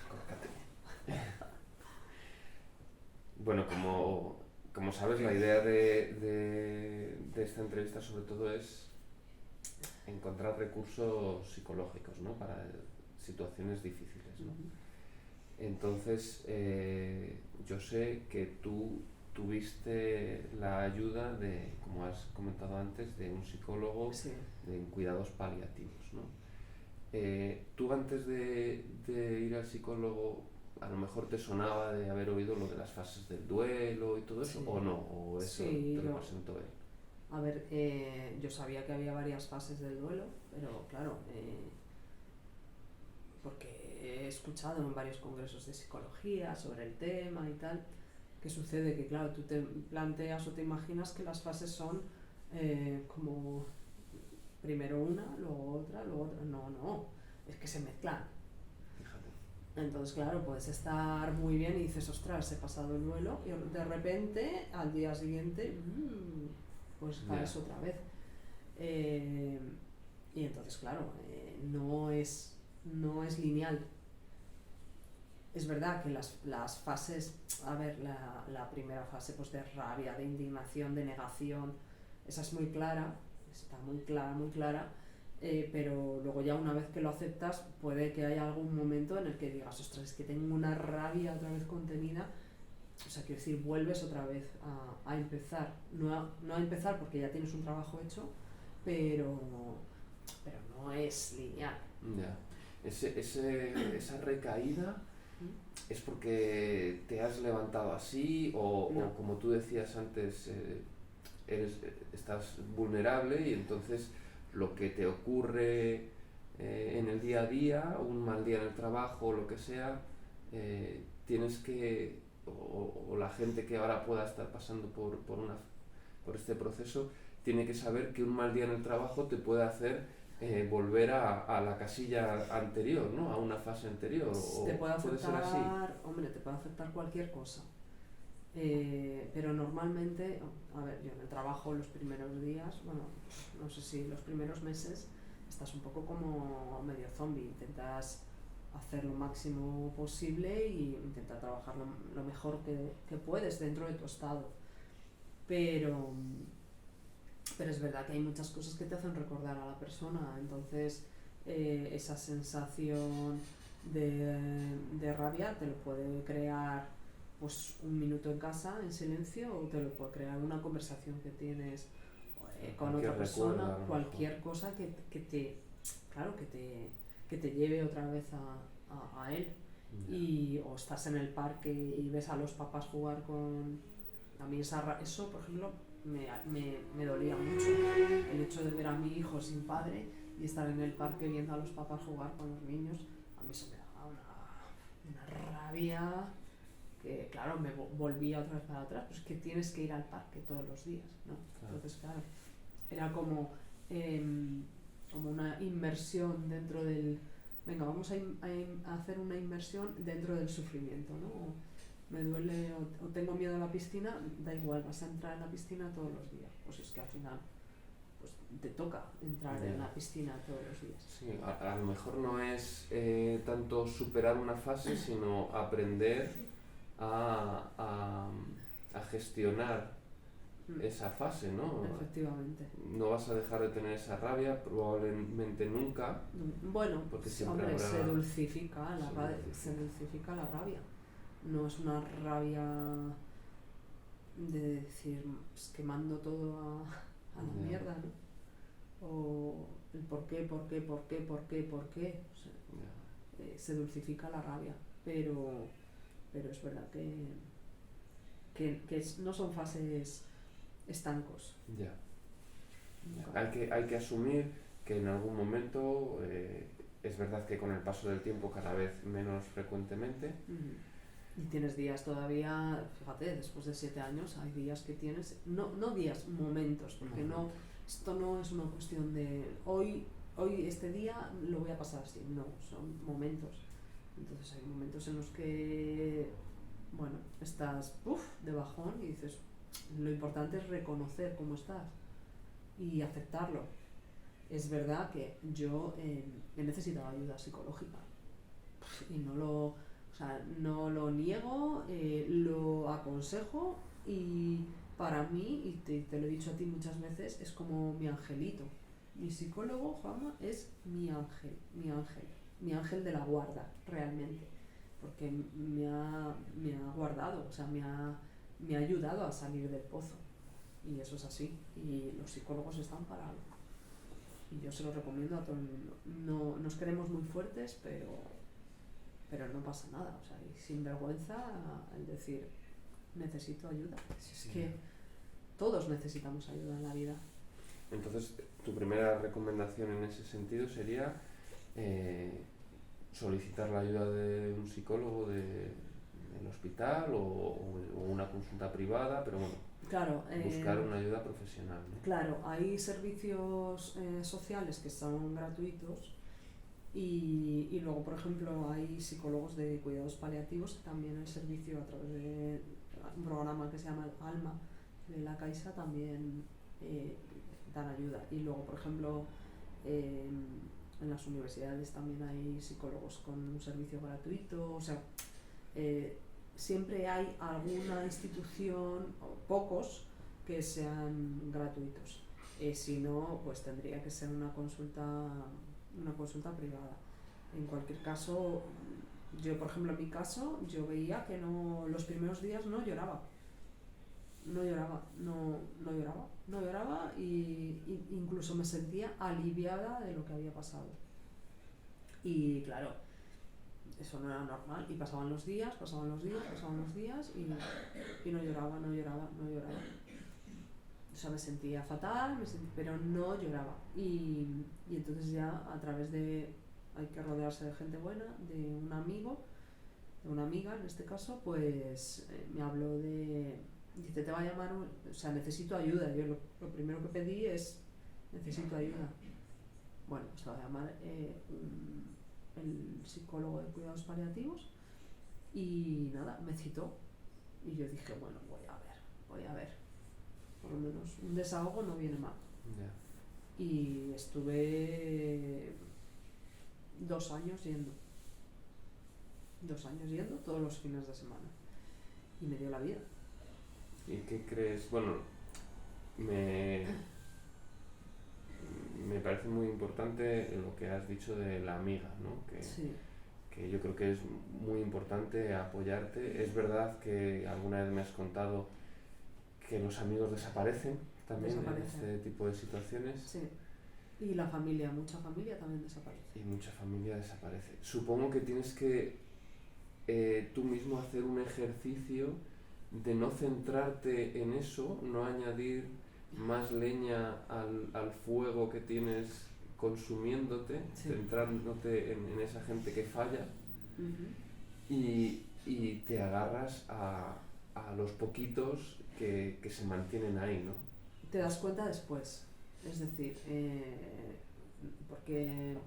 Córcate. Bueno, como sabes, la idea de esta entrevista sobre todo es encontrar recursos psicológicos, ¿no? Para situaciones difíciles, ¿no? Entonces, yo sé que tú tuviste la ayuda de, como has comentado antes, de un psicólogo Sí. en cuidados paliativos, ¿no? ¿Tú antes de ir al psicólogo a lo mejor te sonaba de haber oído lo de las fases del duelo y todo eso, Sí. o no? ¿O eso Sí, te lo no. presentó él? A ver, yo sabía que había varias fases del duelo, pero claro, porque he escuchado en varios congresos de psicología sobre el tema y tal, que sucede que claro, tú te planteas o te imaginas que las fases son como primero una, luego otra, luego otra. No, es que se mezclan. Fíjate. Entonces, claro, puedes estar muy bien y dices, ostras, he pasado el duelo, y de repente, al día siguiente, pues caes otra vez. Y entonces, claro, no es lineal. Es verdad que las fases, a ver, la primera fase pues de rabia, de indignación, de negación, esa es muy clara, está muy clara, pero luego ya una vez que lo aceptas puede que haya algún momento en el que digas, ostras, es que tengo una rabia otra vez contenida, o sea, quiero decir, vuelves otra vez a empezar, no a empezar porque ya tienes un trabajo hecho, pero no es lineal. Ya. Esa recaída es porque te has levantado así o como tú decías antes, estás vulnerable y entonces lo que te ocurre en el día a día, un mal día en el trabajo o lo que sea, tienes que, o la gente que ahora pueda estar pasando por este proceso, tiene que saber que un mal día en el trabajo te puede hacer volver a la casilla anterior, ¿no? A una fase anterior. Te puede afectar, ¿puede ser así? hombre, te puede afectar cualquier cosa. Pero normalmente, a ver, yo en el trabajo los primeros días, bueno, no sé si los primeros meses, estás un poco como medio zombie, intentas hacer lo máximo posible y intentar trabajar lo mejor que puedes dentro de tu estado. Pero es verdad que hay muchas cosas que te hacen recordar a la persona, entonces esa sensación de rabia te lo puede crear pues un minuto en casa en silencio, o te lo puede crear una conversación que tienes con otra persona, cualquier cosa que te, claro, que te lleve otra vez a él. O estás en el parque y ves a los papás jugar con... A mí eso, por ejemplo, me dolía mucho. El hecho de ver a mi hijo sin padre y estar en el parque viendo a los papás jugar con los niños, a mí eso me daba una rabia que, claro, me volvía otra vez para atrás. Pues que tienes que ir al parque todos los días, ¿no? Claro. Entonces, claro, era como una inmersión dentro del... Venga, vamos a hacer una inmersión dentro del sufrimiento, ¿no? O me duele o tengo miedo a la piscina, da igual, vas a entrar en la piscina todos los días. Pues es que al final pues te toca entrar en la piscina todos los días. Sí, a lo mejor no es tanto superar una fase, sino aprender a gestionar esa fase, ¿no? Efectivamente. No vas a dejar de tener esa rabia, probablemente nunca. Bueno, porque hombre, habrá... se dulcifica la rabia. No es una rabia de decir, pues, que mando todo a la mierda, ¿no? O el por qué. O sea, se dulcifica la rabia, pero es verdad que no son fases estancos. Ya. Hay que asumir que en algún momento, es verdad que con el paso del tiempo cada vez menos frecuentemente. Y tienes días todavía, fíjate, después de 7 años hay días que tienes, no días, momentos, porque esto no es una cuestión de hoy este día lo voy a pasar así, no, son momentos. Entonces hay momentos en los que, bueno, estás de bajón y dices, lo importante es reconocer cómo estás y aceptarlo. Es verdad que yo he necesitado ayuda psicológica y no lo niego, lo aconsejo, y para mí, y te lo he dicho a ti muchas veces, es como mi angelito. Mi psicólogo, Juanma, es mi ángel de la guarda, realmente, porque me ha guardado, o sea, me ha ayudado a salir del pozo, y eso es así, y los psicólogos están para algo, y yo se lo recomiendo a todo el mundo. No nos queremos muy fuertes, pero no pasa nada, o sea, y sin vergüenza el decir, necesito ayuda. Si es que todos necesitamos ayuda en la vida. Entonces, tu primera recomendación en ese sentido sería solicitar la ayuda de un psicólogo del hospital o una consulta privada, pero bueno, claro, buscar una ayuda profesional, ¿no? Claro, hay servicios sociales que son gratuitos, y luego, por ejemplo, hay psicólogos de cuidados paliativos, también el servicio a través de un programa que se llama Alma de la Caixa también dan ayuda. Y luego, por ejemplo, en las universidades también hay psicólogos con un servicio gratuito, o sea, siempre hay alguna institución, o pocos, que sean gratuitos. Si no, pues tendría que ser una consulta privada. En cualquier caso, yo, por ejemplo, en mi caso, yo veía que los primeros días no lloraba, y incluso me sentía aliviada de lo que había pasado. Y claro, eso no era normal, y pasaban los días y no lloraba. O sea, me sentía fatal, pero no lloraba. Y entonces ya a través de... Hay que rodearse de gente buena, de un amigo, de una amiga en este caso, pues me habló de... Dice, te va a llamar... O sea, necesito ayuda. Yo lo primero que pedí es, necesito ayuda. Bueno, pues va a llamar el psicólogo de cuidados paliativos, y nada, me citó. Y yo dije, bueno, voy a ver. Por lo menos un desahogo no viene mal. Yeah. Y estuve 2 años yendo. 2 años yendo todos los fines de semana. Y me dio la vida. ¿Y qué crees? Bueno, me parece muy importante lo que has dicho de la amiga, ¿no? Sí. que yo creo que es muy importante apoyarte. Es verdad que alguna vez me has contado que los amigos desaparecen también en este tipo de situaciones. Sí. Y la familia, mucha familia también desaparece. Y mucha familia desaparece. Supongo que tienes que tú mismo hacer un ejercicio de no centrarte en eso, no añadir más leña al fuego que tienes consumiéndote, Sí. centrándote en esa gente que falla. Y te agarras a los poquitos que se mantienen ahí, ¿no? Te das cuenta después, es decir, porque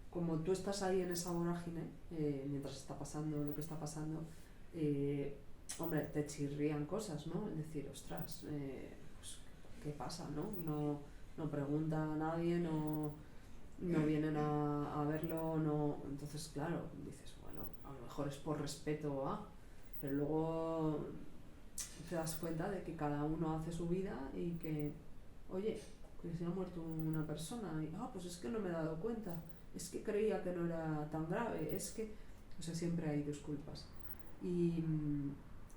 como tú estás ahí en esa vorágine, mientras está pasando lo que está pasando, hombre, te chirrían cosas, ¿no? Es decir, ostras, pues, ¿qué pasa, no? No pregunta a nadie, no vienen a verlo, no. Entonces, claro, dices, bueno, a lo mejor es por respeto a, pero luego te das cuenta de que cada uno hace su vida y que, oye, que se ha muerto una persona y, pues es que no me he dado cuenta, es que creía que no era tan grave, es que, o sea, siempre hay disculpas. Y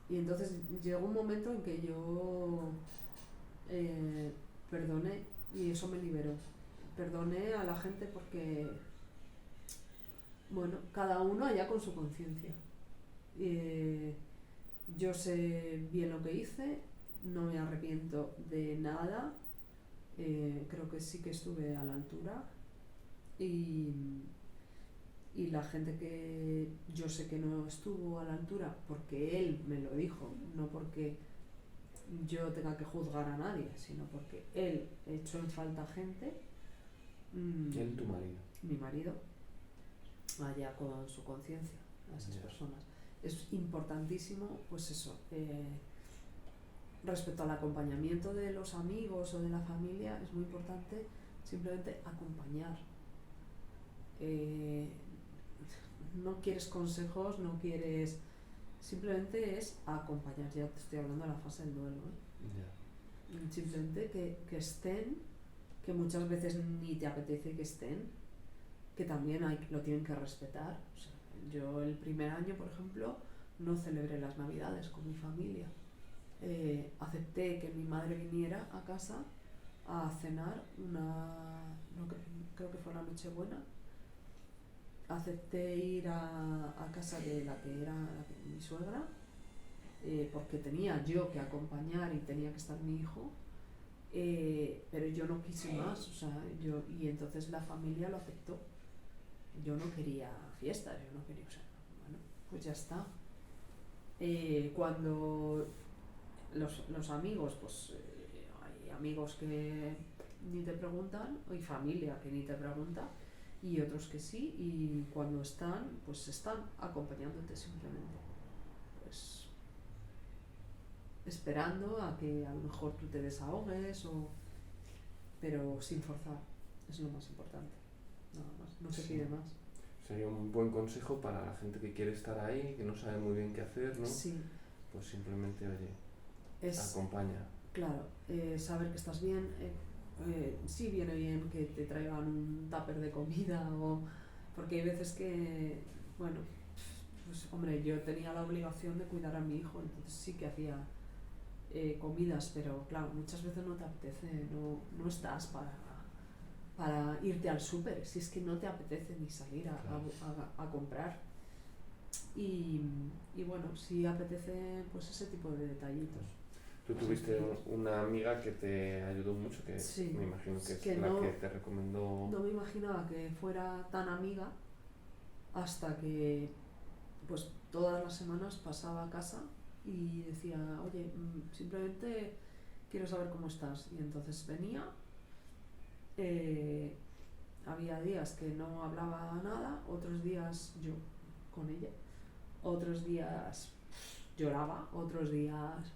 entonces llegó un momento en que yo perdoné y eso me liberó. Perdoné a la gente porque, bueno, cada uno allá con su conciencia. Yo sé bien lo que hice, no me arrepiento de nada, creo que sí que estuve a la altura y la gente que yo sé que no estuvo a la altura porque él me lo dijo, no porque yo tenga que juzgar a nadie, sino porque él echó en falta gente. Él, tu marido. Mi marido, allá con su conciencia, a esas personas. Es importantísimo, pues eso, respecto al acompañamiento de los amigos o de la familia, es muy importante simplemente acompañar. No quieres consejos, no quieres, simplemente es acompañar. Ya te estoy hablando de la fase del duelo, simplemente que estén, que muchas veces ni te apetece que estén, que también lo tienen que respetar. O sea, yo el primer año, por ejemplo, no celebré las Navidades con mi familia. Acepté que mi madre viniera a casa a cenar creo que fue la Nochebuena. Acepté ir a casa de la que era mi suegra, porque tenía yo que acompañar y tenía que estar mi hijo, pero yo no quise más, o sea, y entonces la familia lo aceptó. Yo no quería fiestas, yo no quería, o sea, bueno, pues ya está. Cuando los amigos, pues hay amigos que ni te preguntan, hay familia que ni te pregunta, y otros que sí, y cuando están, pues están acompañándote simplemente, pues esperando a que a lo mejor tú te desahogues, pero sin forzar, es lo más importante, nada más, no se pide más. Sería un buen consejo para la gente que quiere estar ahí, que no sabe muy bien qué hacer, ¿no? Sí. Pues simplemente, oye, acompaña. Claro, saber que estás bien, sí viene bien que te traigan un tupper de comida, porque hay veces que, bueno, pues hombre, yo tenía la obligación de cuidar a mi hijo, entonces sí que hacía comidas, pero claro, muchas veces no te apetece, no estás para irte al súper, si es que no te apetece ni salir a comprar. Y bueno, sí apetece pues ese tipo de detallitos. Tú tuviste una amiga que te ayudó mucho, que sí, me imagino que es que la que te recomendó. No me imaginaba que fuera tan amiga hasta que pues todas las semanas pasaba a casa y decía, oye, simplemente quiero saber cómo estás. Y entonces venía, había días que no hablaba nada, otros días yo con ella, otros días lloraba, otros días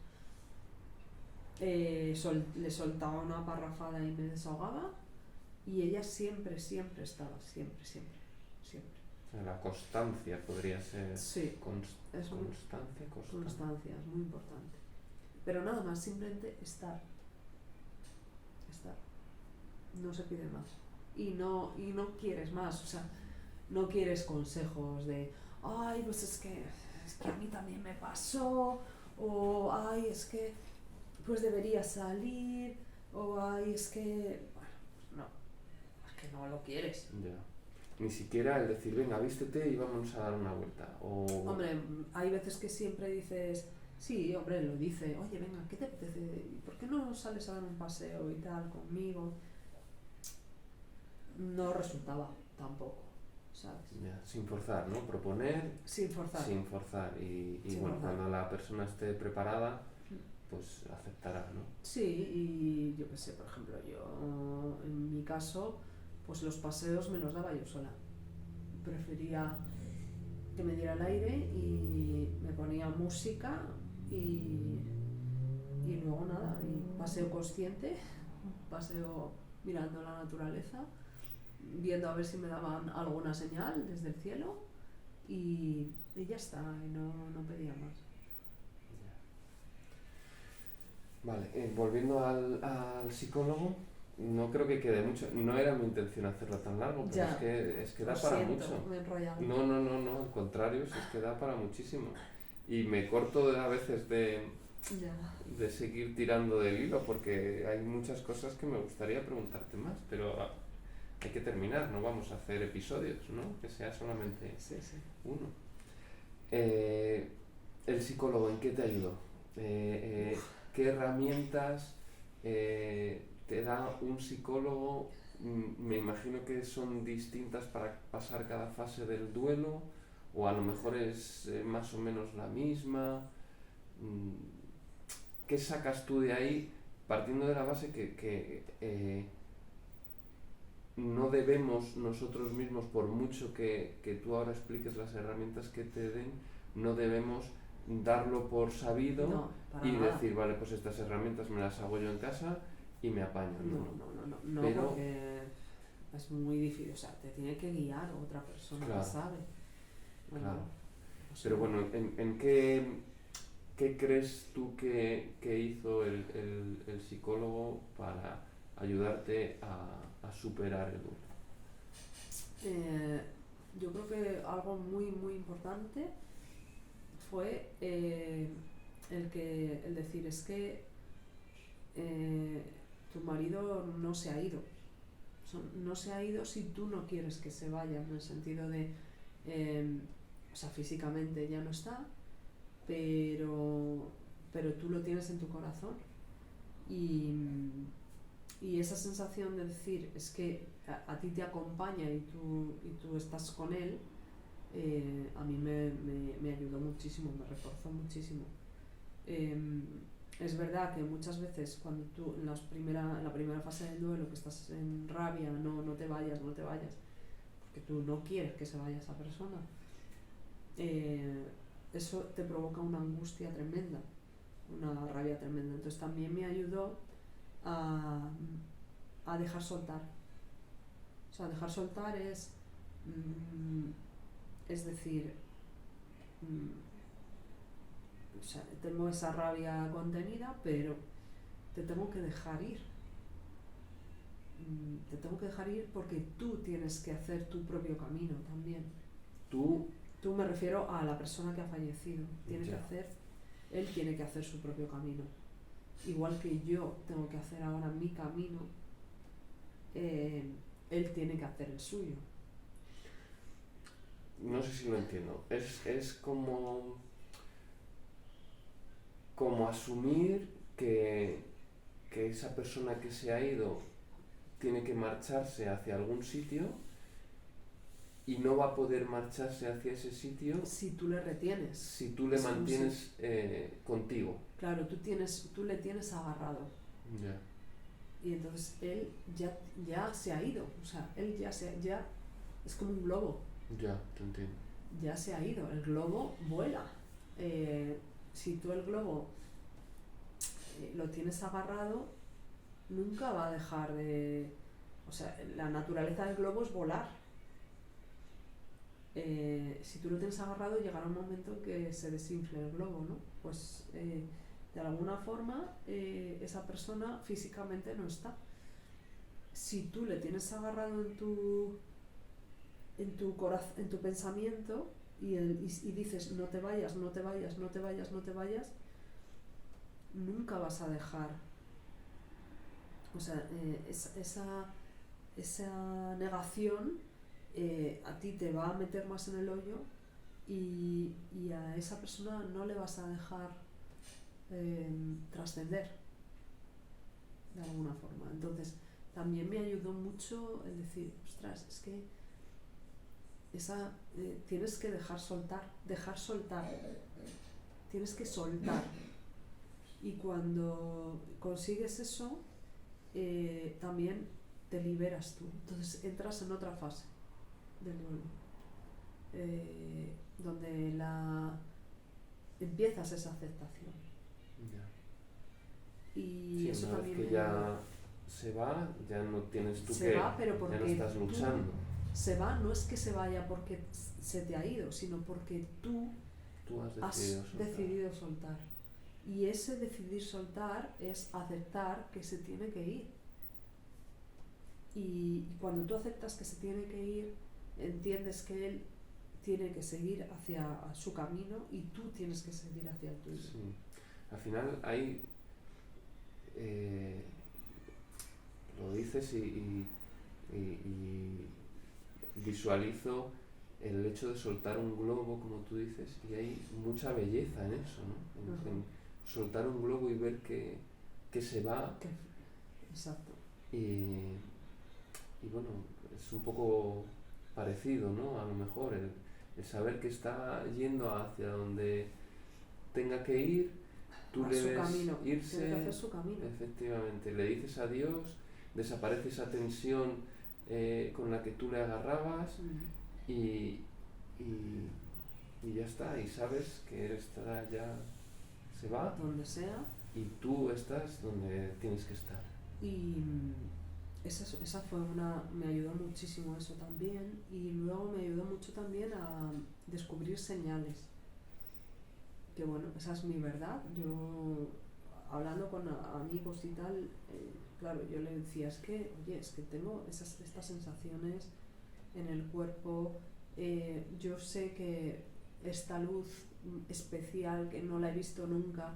le soltaba una parrafada y me desahogaba, y ella siempre estaba, siempre. La constancia podría ser. Sí, constancia es muy importante, pero nada más, simplemente estar, no se pide más, y no quieres más, o sea, no quieres consejos de, ay, pues es que a mí también me pasó, o ay, es que pues debería salir, o ay, es que, bueno, no, es que no lo quieres. Ya. Ni siquiera el decir, venga, vístete y vámonos a dar una vuelta. O... Hombre, hay veces que siempre dices, sí, hombre, lo dice, oye, venga, ¿qué te apetece? ¿Por qué no sales a dar un paseo y tal conmigo? No resultaba tampoco, ¿sabes? Ya, sin forzar, ¿no? Proponer Sin forzar. sin forzar. Y Sin bueno, forzar. cuando la persona esté preparada, pues aceptará, ¿no? Sí, y yo qué sé, por ejemplo, yo en mi caso, pues los paseos me los daba yo sola. Prefería que me diera el aire y me ponía música y luego nada, y paseo consciente, paseo mirando la naturaleza, viendo a ver si me daban alguna señal desde el cielo y ya está, y no pedía más. Vale, volviendo al psicólogo, no creo que quede mucho. No era mi intención hacerlo tan largo, pero Ya, es que da lo para siento, mucho. me he enrollado. No, al contrario, si es que da para muchísimo. Y me corto a veces Ya. de seguir tirando del hilo porque hay muchas cosas que me gustaría preguntarte más, pero hay que terminar, no vamos a hacer episodios, ¿no? Que sea solamente Sí, sí. uno. El psicólogo, ¿en qué te ayudó? ¿Qué herramientas te da un psicólogo? Me imagino que son distintas para pasar cada fase del duelo, o a lo mejor es más o menos la misma. ¿Qué sacas tú de ahí partiendo de la base que no debemos nosotros mismos, por mucho que tú ahora expliques las herramientas que te den, no debemos darlo por sabido No, para y nada. decir, vale, pues estas herramientas me las hago yo en casa y me apaño? No, Pero, porque es muy difícil, o sea, te tiene que guiar otra persona claro, que sabe. Bueno, claro. no sé. Pero bueno, ¿en qué crees tú que hizo el psicólogo para ayudarte a superar el duelo? Yo creo que algo muy, muy importante fue el decir, es que tu marido no se ha ido. No se ha ido si tú no quieres que se vaya, en el sentido de, o sea, físicamente ya no está, pero tú lo tienes en tu corazón. Y esa sensación de decir, es que a ti te acompaña y tú estás con él, a mí me ayudó muchísimo, me reforzó muchísimo. Es verdad que muchas veces cuando tú en la primera fase del duelo, que estás en rabia, no te vayas, porque tú no quieres que se vaya esa persona, eso te provoca una angustia tremenda, una rabia tremenda. Entonces también me ayudó a dejar soltar. O sea, dejar soltar es decir, o sea, tengo esa rabia contenida, pero te tengo que dejar ir. Te tengo que dejar ir porque tú tienes que hacer tu propio camino también. Tú me refiero a la persona que ha fallecido. Él tiene que hacer su propio camino. Igual que yo tengo que hacer ahora mi camino, él tiene que hacer el suyo. No sé si lo entiendo. Es como asumir que esa persona que se ha ido tiene que marcharse hacia algún sitio y no va a poder marcharse hacia ese sitio si tú le retienes. Si tú le mantienes contigo. Claro, tú le tienes agarrado. Ya. Y entonces él ya se ha ido. O sea, él ya es como un globo. Ya, te entiendo. Ya se ha ido. El globo vuela. Si tú el globo lo tienes agarrado, nunca va a dejar de... O sea, la naturaleza del globo es volar. Si tú lo tienes agarrado, llegará un momento en que se desinfle el globo, ¿no? Pues de alguna forma esa persona físicamente no está. Si tú le tienes agarrado en tu pensamiento y dices no te vayas, no te vayas, no te vayas, no te vayas, nunca vas a dejar. O sea, esa negación a ti te va a meter más en el hoyo y a esa persona no le vas a dejar trascender de alguna forma. Entonces, también me ayudó mucho el decir, ostras, es que tienes que dejar soltar, tienes que soltar. Y cuando consigues eso, también te liberas tú. Entonces entras en otra fase del duelo, donde empiezas esa aceptación. Ya. Y sí, eso una también vez que ya se va, ya no tienes tú se va, pero porque ya no estás luchando. Se va, no es que se vaya porque se te ha ido, sino porque tú has decidido soltar. Y ese decidir soltar es aceptar que se tiene que ir. Y cuando tú aceptas que se tiene que ir, entiendes que él tiene que seguir hacia su camino y tú tienes que seguir hacia el tuyo. Sí. Al final hay... lo dices y visualizo el hecho de soltar un globo, como tú dices, y hay mucha belleza en eso, ¿no? En soltar un globo y ver que se va. Exacto. Y bueno, es un poco parecido, ¿no? A lo mejor el saber que está yendo hacia donde tenga que ir, tú le ves camino. irse, tiene que hacer su camino. Efectivamente, le dices adiós, desaparece esa tensión con la que tú le agarrabas y ya está, y sabes que él está ya, se va donde sea y tú estás donde tienes que estar. Y esa fue me ayudó muchísimo eso también, y luego me ayudó mucho también a descubrir señales, que bueno, esa es mi verdad. Yo hablando con amigos y tal, claro, yo le decía, es que tengo estas sensaciones en el cuerpo, yo sé que esta luz especial que no la he visto nunca,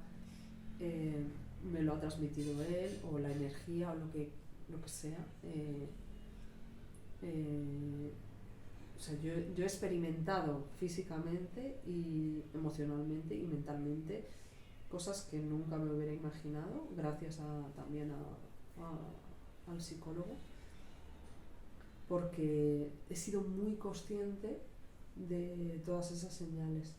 me lo ha transmitido él, o la energía, o lo que sea. O sea, yo he experimentado físicamente y emocionalmente y mentalmente cosas que nunca me hubiera imaginado, gracias también al psicólogo, porque he sido muy consciente de todas esas señales.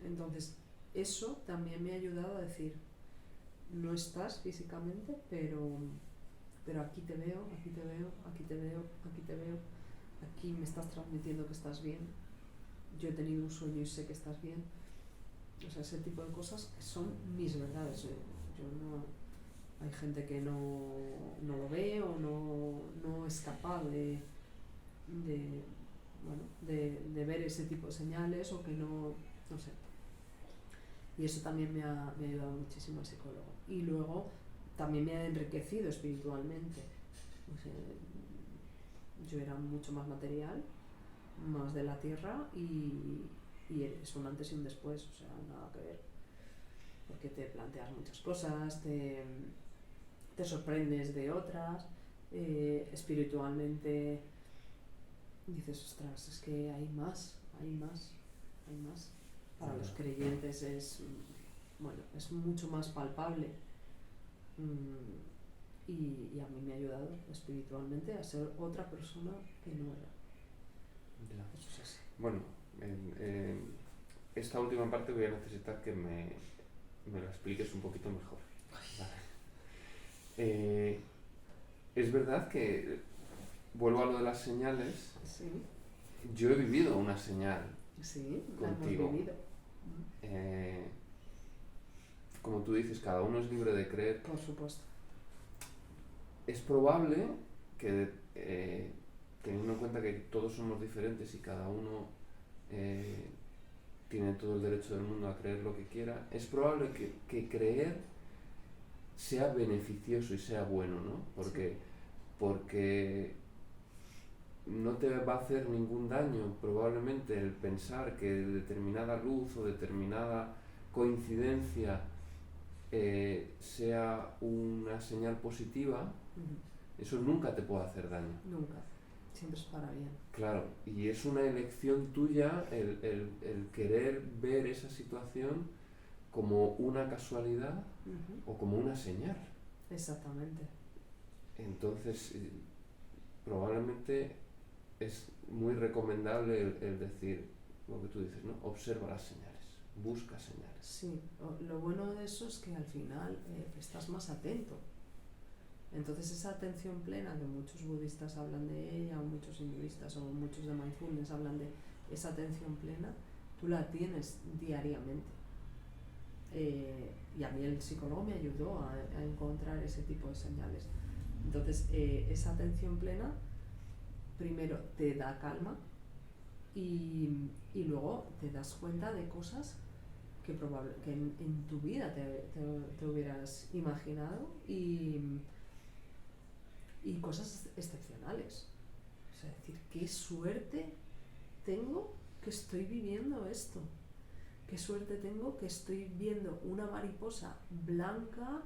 Entonces, eso también me ha ayudado a decir, no estás físicamente, pero aquí te veo, aquí te veo, aquí te veo, aquí te veo, aquí me estás transmitiendo que estás bien, yo he tenido un sueño y sé que estás bien. O sea, ese tipo de cosas son mis verdades. Yo no, hay gente que no lo ve o no es capaz de ver ese tipo de señales, o que no sé. Y eso también me ha ayudado muchísimo al psicólogo. Y luego también me ha enriquecido espiritualmente. O sea, yo era mucho más material, más de la tierra, y es un antes y un después, o sea, nada que ver. Porque te planteas muchas cosas, te sorprendes de otras, espiritualmente dices, ostras, es que hay más. Para los creyentes es mucho más palpable, y a mí me ha ayudado espiritualmente a ser otra persona que no era. Eso es así. Bueno, esta última parte voy a necesitar que me lo expliques un poquito mejor. Vale. Es verdad que, vuelvo a lo de las señales, sí. Yo he vivido una señal. Sí, contigo. La hemos vivido. Como tú dices, cada uno es libre de creer. Por supuesto. Es probable que, teniendo en cuenta que todos somos diferentes y cada uno tiene todo el derecho del mundo a creer lo que quiera, es probable que creer sea beneficioso y sea bueno, ¿no? Porque no te va a hacer ningún daño probablemente el pensar que determinada luz o determinada coincidencia sea una señal positiva, eso nunca te puede hacer daño. Nunca. Siempre es para bien. Claro, y es una elección tuya el querer ver esa situación como una casualidad o como una señal. Exactamente. Entonces, probablemente es muy recomendable el decir lo que tú dices, ¿no? Observa las señales, busca señales. Sí, lo bueno de eso es que al final estás más atento. Entonces esa atención plena que muchos budistas hablan de ella, o muchos hinduistas, o muchos de mindfulness hablan de esa atención plena, tú la tienes diariamente. Y a mí el psicólogo me ayudó a encontrar ese tipo de señales. Entonces esa atención plena primero te da calma y luego te das cuenta de cosas que en tu vida te hubieras imaginado y cosas excepcionales. O sea, decir, qué suerte tengo que estoy viviendo esto. Qué suerte tengo que estoy viendo una mariposa blanca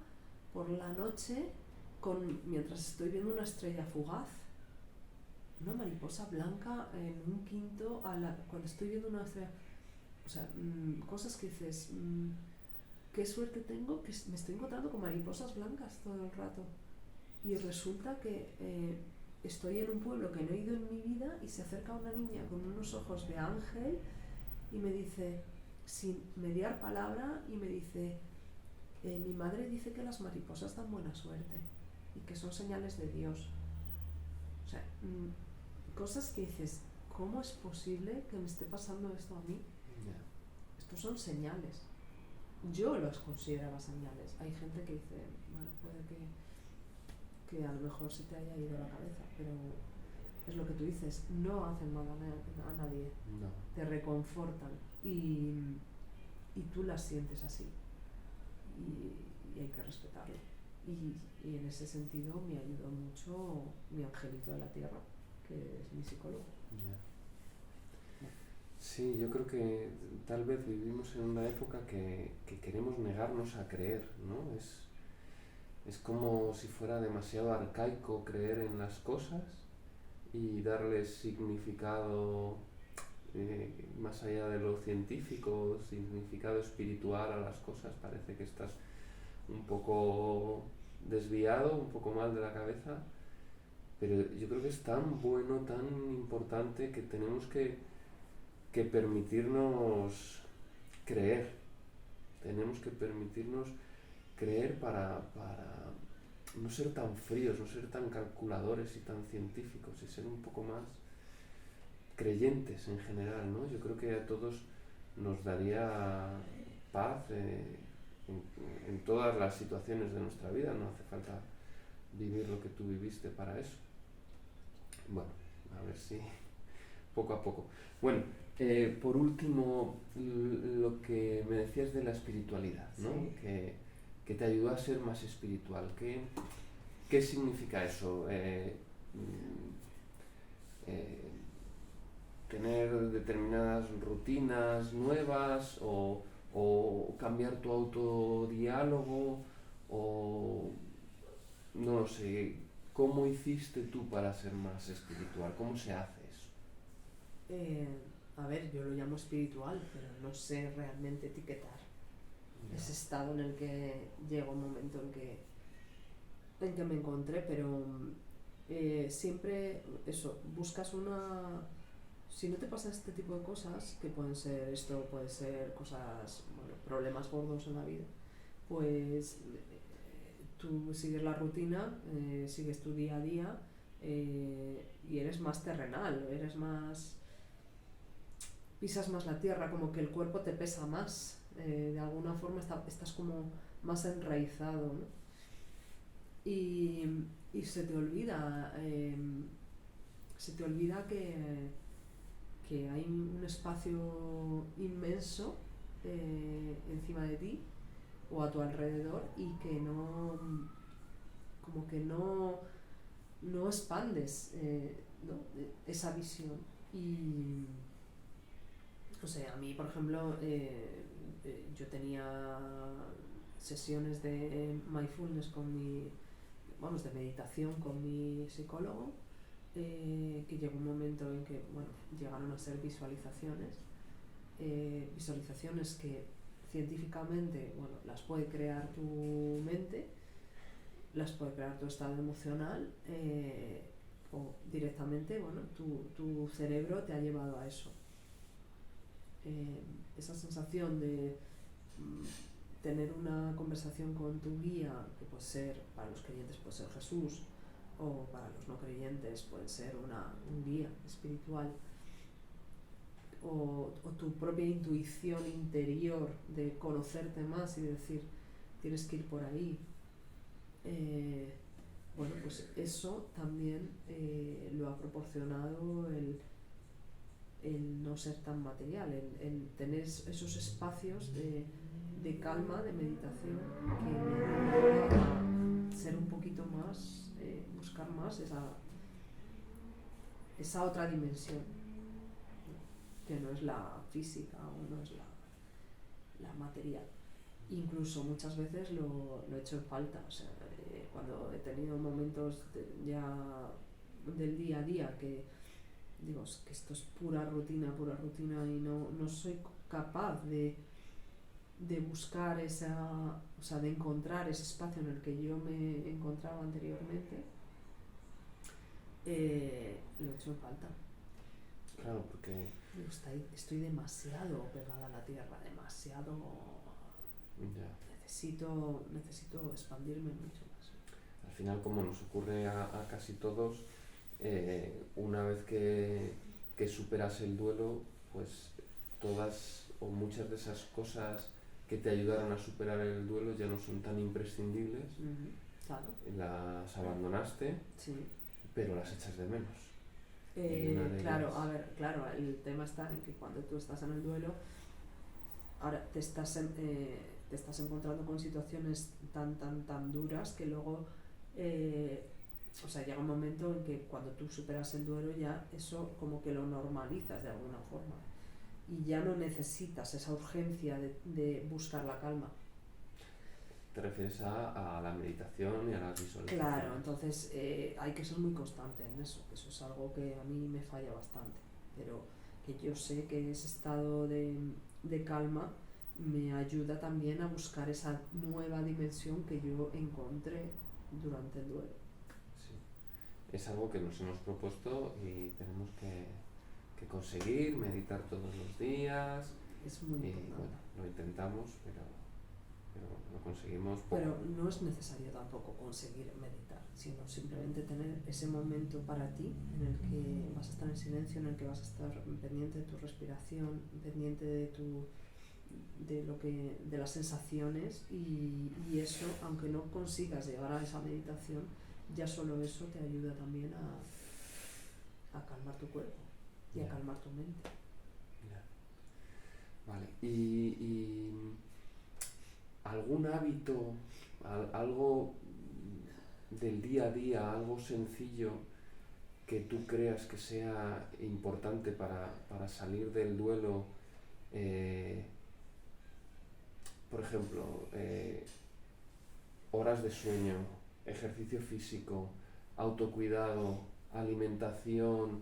por la noche mientras estoy viendo una estrella fugaz. Una mariposa blanca en un quinto cuando estoy viendo una estrella. O sea, cosas que dices, qué suerte tengo que me estoy encontrando con mariposas blancas todo el rato. Y resulta que estoy en un pueblo que no he ido en mi vida y se acerca una niña con unos ojos de ángel y me dice, sin mediar palabra, y me dice, mi madre dice que las mariposas dan buena suerte y que son señales de Dios. O sea, cosas que dices, ¿cómo es posible que me esté pasando esto a mí? Yeah. Estos son señales. Yo los consideraba señales. Hay gente que dice, bueno, puede que a lo mejor se te haya ido la cabeza, pero es lo que tú dices, no hacen mal a nadie, No. te reconfortan y tú las sientes así y hay que respetarlo. Y en ese sentido me ayudó mucho mi angelito de la tierra, que es mi psicólogo. Yeah. Sí, yo creo que tal vez vivimos en una época que queremos negarnos a creer, ¿no? Es como si fuera demasiado arcaico creer en las cosas y darles significado más allá de lo científico, significado espiritual a las cosas. Parece que estás un poco desviado, un poco mal de la cabeza, pero yo creo que es tan bueno, tan importante que tenemos que permitirnos creer. Tenemos que permitirnos creer para no ser tan fríos, no ser tan calculadores y tan científicos y ser un poco más creyentes en general, ¿no? Yo creo que a todos nos daría paz en todas las situaciones de nuestra vida. No hace falta vivir lo que tú viviste para eso. Bueno, a ver si poco a poco. Bueno, por último, lo que me decías de la espiritualidad, ¿no? Sí. Que te ayudó a ser más espiritual. ¿Qué significa eso? ¿Tener determinadas rutinas nuevas o cambiar tu autodiálogo o no lo sé? ¿Cómo hiciste tú para ser más espiritual? ¿Cómo se hace eso? A ver, yo lo llamo espiritual, pero no sé realmente etiquetar ese estado en el que llegó un momento en que me encontré, pero siempre eso, buscas si no te pasa este tipo de cosas, que pueden ser esto, puede ser cosas, bueno, problemas gordos en la vida, pues tú sigues la rutina, sigues tu día a día y eres más terrenal, pisas más la tierra, como que el cuerpo te pesa más, de alguna forma estás como más enraizado, ¿no? Y se te olvida que hay un espacio inmenso encima de ti o a tu alrededor y que no expandes ¿no? Esa visión. Y, o sea, a mí, por ejemplo, yo tenía sesiones de mindfulness de meditación con mi psicólogo, que llegó un momento en que, bueno, llegaron a ser visualizaciones que científicamente, bueno, las puede crear tu mente, las puede crear tu estado emocional, o directamente, bueno, tu cerebro te ha llevado a eso. Esa sensación de tener una conversación con tu guía, que puede ser, para los creyentes puede ser Jesús, o para los no creyentes puede ser un guía espiritual, o tu propia intuición interior de conocerte más y decir, tienes que ir por ahí. Bueno, pues eso también lo ha proporcionado el no ser tan material, el tener esos espacios de calma, de meditación, que me ayudan a ser un poquito más, buscar más esa otra dimensión, que no es la física o no es la material. Incluso muchas veces lo he hecho en falta, o sea, cuando he tenido momentos ya del día a día que digo, es que esto es pura rutina y no soy capaz de buscar o sea, de encontrar ese espacio en el que yo me encontraba anteriormente, lo he hecho en falta. Claro, porque Digo, estoy demasiado pegada a la tierra, demasiado. ya, Necesito expandirme mucho más. al final, como nos ocurre a casi todos, una vez que superas el duelo, pues todas o muchas de esas cosas que te ayudaron a superar el duelo ya no son tan imprescindibles. Claro. Las abandonaste, Sí. pero las echas de menos. Claro, el tema está en que cuando tú estás en el duelo, ahora te estás encontrando con situaciones tan duras que luego, o sea, llega un momento en que cuando tú superas el duelo ya eso como que lo normalizas de alguna forma y ya no necesitas esa urgencia de buscar la calma. Te refieres a la meditación y a las visualizaciones. Claro, entonces hay que ser muy constante en eso. Eso es algo que a mí me falla bastante, pero que yo sé que ese estado de calma me ayuda también a buscar esa nueva dimensión que yo encontré durante el duelo. Sí. Es algo que nos hemos propuesto y tenemos que conseguir, meditar todos los días. Es muy y importante. bueno, lo intentamos, pero lo conseguimos poco. Pero no es necesario tampoco conseguir meditar, sino simplemente tener ese momento para ti en el que vas a estar en silencio, en el que vas a estar pendiente de tu respiración, pendiente de las sensaciones y eso, aunque no consigas llegar a esa meditación, ya solo eso te ayuda también a calmar tu cuerpo y a calmar tu mente. Ya. Vale, y algún hábito, algo del día a día, algo sencillo que tú creas que sea importante para salir del duelo, por ejemplo, horas de sueño, ejercicio físico, autocuidado, alimentación,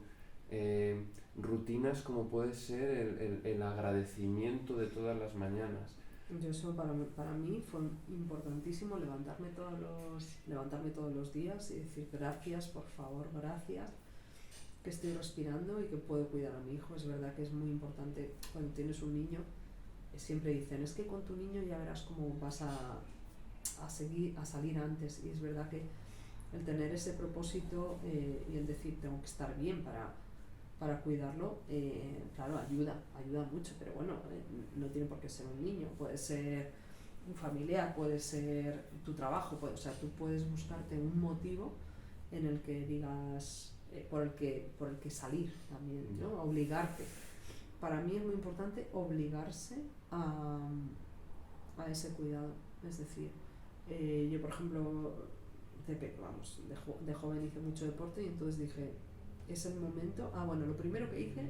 rutinas como puede ser el agradecimiento de todas las mañanas. Yo eso para mí fue importantísimo, levantarme todos los días y decir gracias, por favor, gracias, que estoy respirando y que puedo cuidar a mi hijo. Es verdad que es muy importante cuando tienes un niño, siempre dicen, es que con tu niño ya verás cómo vas a salir antes, y es verdad que el tener ese propósito y el decir tengo que estar bien para cuidarlo, claro, ayuda mucho, pero bueno, no tiene por qué ser un niño, puede ser un familiar, puede ser tu trabajo, o sea, tú puedes buscarte un motivo en el que digas, por el que salir también, ¿no? Obligarte. Para mí es muy importante obligarse a ese cuidado, es decir, yo por ejemplo, de joven hice mucho deporte y entonces dije, es el momento. Bueno, lo primero que hice,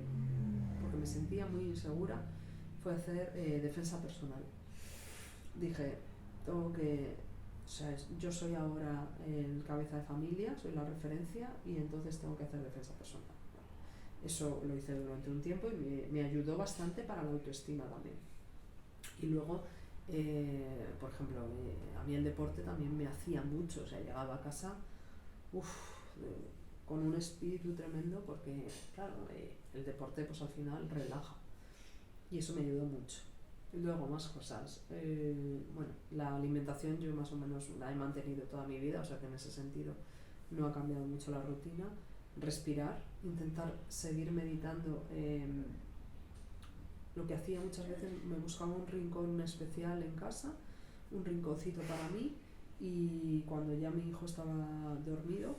porque me sentía muy insegura, fue hacer defensa personal. Dije, tengo que, o sea, yo soy ahora el cabeza de familia, soy la referencia y entonces tengo que hacer defensa personal. Bueno, eso lo hice durante un tiempo y me ayudó bastante para la autoestima también. Y luego, por ejemplo, a mí el deporte también me hacía mucho, o sea, llegaba a casa con un espíritu tremendo porque, claro, el deporte pues al final relaja y eso me ayudó mucho. Y luego más cosas. Bueno, la alimentación yo más o menos la he mantenido toda mi vida, o sea que en ese sentido no ha cambiado mucho la rutina. Respirar, intentar seguir meditando. Lo que hacía muchas veces, me buscaba un rincón especial en casa, un rinconcito para mí, y cuando ya mi hijo estaba dormido,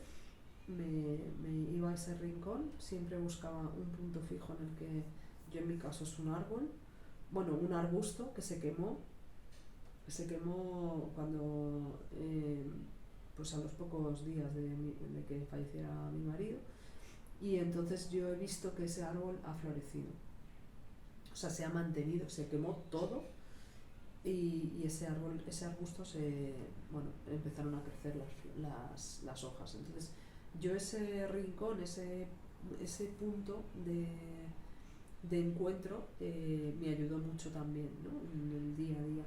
me iba a ese rincón, siempre buscaba un punto fijo en el que, yo en mi caso es un árbol, bueno, un arbusto que se quemó cuando, pues a los pocos días de que falleciera mi marido, y entonces yo he visto que ese árbol ha florecido, o sea, se ha mantenido, se quemó todo y ese arbusto empezaron a crecer las hojas. Entonces yo ese rincón, ese punto de encuentro me ayudó mucho también, ¿no? En el día a día,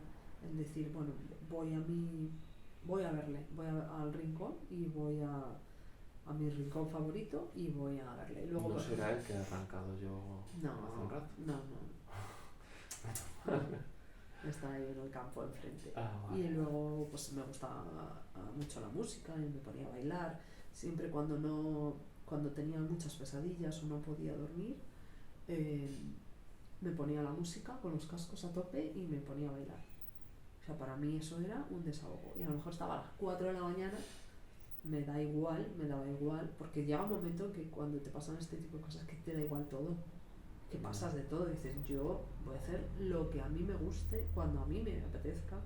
en decir, bueno, voy al rincón y voy a mi rincón favorito y voy a verle. Luego, ¿No será el que he arrancado yo hace un rato? No. Está ahí en el campo enfrente. Vale. Y luego pues me gustaba mucho la música y me ponía a bailar. Siempre cuando tenía muchas pesadillas o no podía dormir, me ponía la música con los cascos a tope y me ponía a bailar. O sea, para mí eso era un desahogo. Y a lo mejor estaba a las 4 de la mañana, me daba igual, porque llega un momento en que cuando te pasan este tipo de cosas que te da igual todo, que pasas de todo, dices, yo voy a hacer lo que a mí me guste, cuando a mí me apetezca,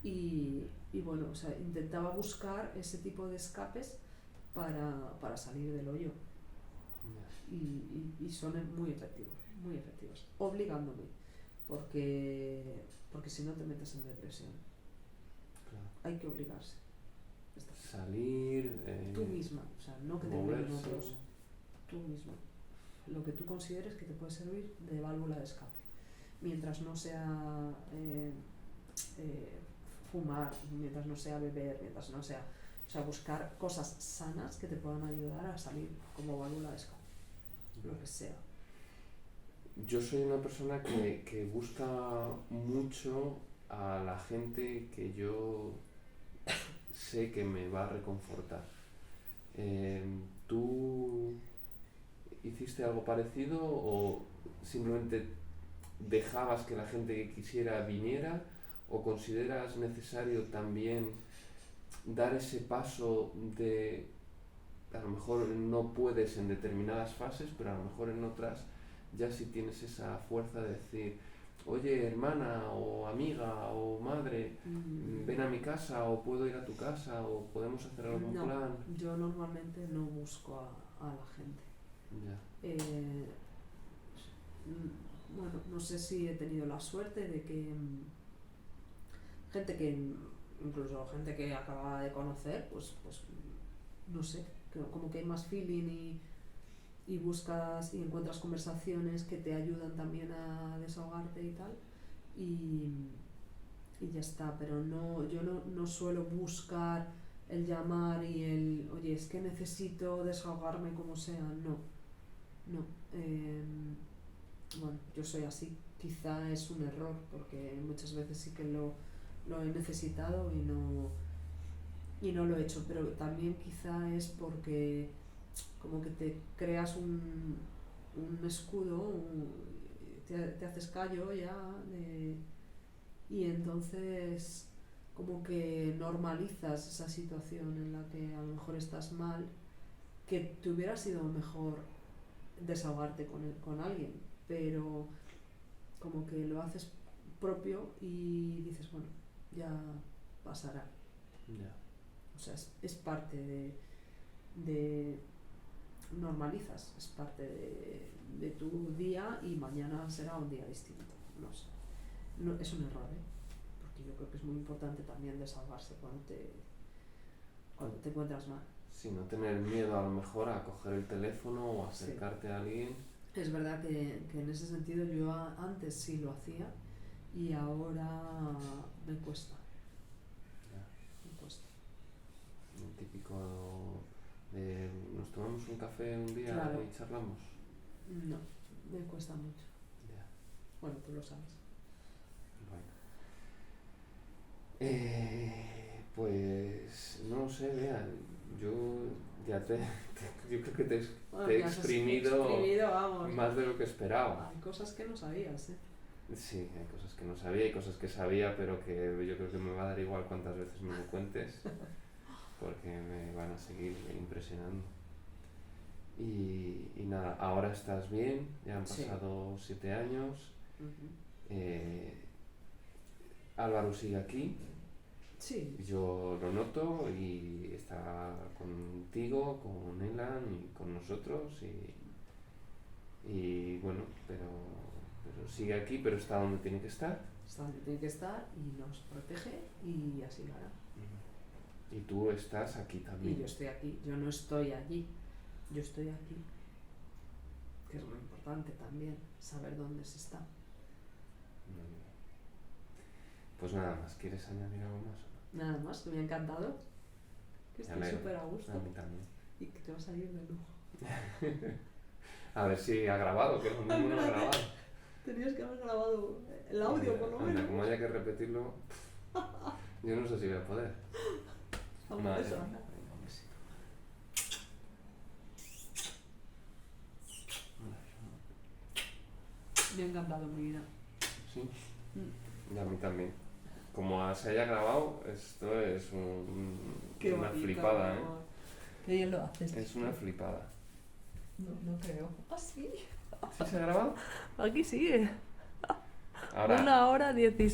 y bueno, o sea, intentaba buscar ese tipo de escapes para salir del hoyo, y son muy efectivos, obligándome, porque si no te metes en depresión. Claro. Hay que obligarse. Salir, tú misma, o sea, no que te obliguen otros, tú misma, lo que tú consideres que te puede servir de válvula de escape, mientras no sea fumar, mientras no sea beber, mientras no sea, o sea, buscar cosas sanas que te puedan ayudar a salir como válvula de escape, lo que sea. Yo soy una persona que busca mucho a la gente que yo sé que me va a reconfortar. ¿Tú hiciste algo parecido o simplemente dejabas que la gente que quisiera viniera, o consideras necesario también dar ese paso de, a lo mejor no puedes en determinadas fases, pero a lo mejor en otras ya sí tienes esa fuerza de decir, oye, hermana o amiga o madre, ven a mi casa, o puedo ir a tu casa, o podemos hacer algún plan? Yo normalmente no busco a la gente. Ya. Bueno, no sé si he tenido la suerte de que incluso gente que acababa de conocer, pues no sé, como que hay más feeling y buscas y encuentras conversaciones que te ayudan también a desahogarte y tal, y ya está. Pero yo no suelo buscar el llamar y el, oye, es que necesito desahogarme como sea, no. Bueno, yo soy así, quizá es un error, porque muchas veces sí que lo he necesitado y no lo he hecho, pero también quizá es porque como que te creas un escudo, te haces callo ya, y entonces como que normalizas esa situación en la que a lo mejor estás mal, que te hubiera sido mejor desahogarte con alguien, pero como que lo haces propio y dices, bueno, ya pasará. Yeah. O sea, es parte de normalizas, es parte de tu día y mañana será un día distinto, no sé. No, es un error, ¿eh? Porque yo creo que es muy importante también desahogarse cuando te encuentras mal. Sí, no tener miedo a lo mejor a coger el teléfono o acercarte a alguien. Es verdad que en ese sentido yo antes sí lo hacía y ahora me cuesta. Ya. Me cuesta. El típico de nos tomamos un café un día Claro. y charlamos. No, me cuesta mucho. Ya. Bueno, tú lo sabes. Bueno. Pues no lo sé, Bea, yo ya yo creo que Bueno, te he me has exprimido vamos. más de lo que esperaba. Hay cosas que no sabías, ¿eh? Sí, hay cosas que no sabía y cosas que sabía, pero que yo creo que me va a dar igual cuántas veces me lo cuentes, porque me van a seguir impresionando. Y nada, ahora estás bien, ya han Sí. pasado 7 años, Uh-huh. Álvaro sigue aquí, Sí, yo lo noto y está contigo, con Elan y con nosotros y bueno, pero sigue aquí, pero está donde tiene que estar. está donde tiene que estar y nos protege y así lo hará. Y tú estás aquí también. Y yo estoy aquí, yo no estoy allí, yo estoy aquí. Que es muy importante también, saber dónde se está. Muy bien. Pues nada más, ¿quieres añadir algo más? Nada más, que me ha encantado. Que Me estoy alegro. súper a gusto A mí también. y que te va a salir de lujo. A ver si ha grabado, que ninguno ha grabado. Tenías que haber grabado el audio por lo Anda, menos. como haya que repetirlo, yo no sé si voy a poder. Vamos, Madre eso, mía, anda. venga, un besito. Me ha encantado mi vida. Sí, Mm. y a mí también. Como se haya grabado, esto es Qué una bonito, flipada, mi ¿eh? amor. Qué bien lo haces. Es una flipada. No creo. Ah, sí. ¿Sí se ha grabado? Aquí sigue. Ahora, 1 hora 16.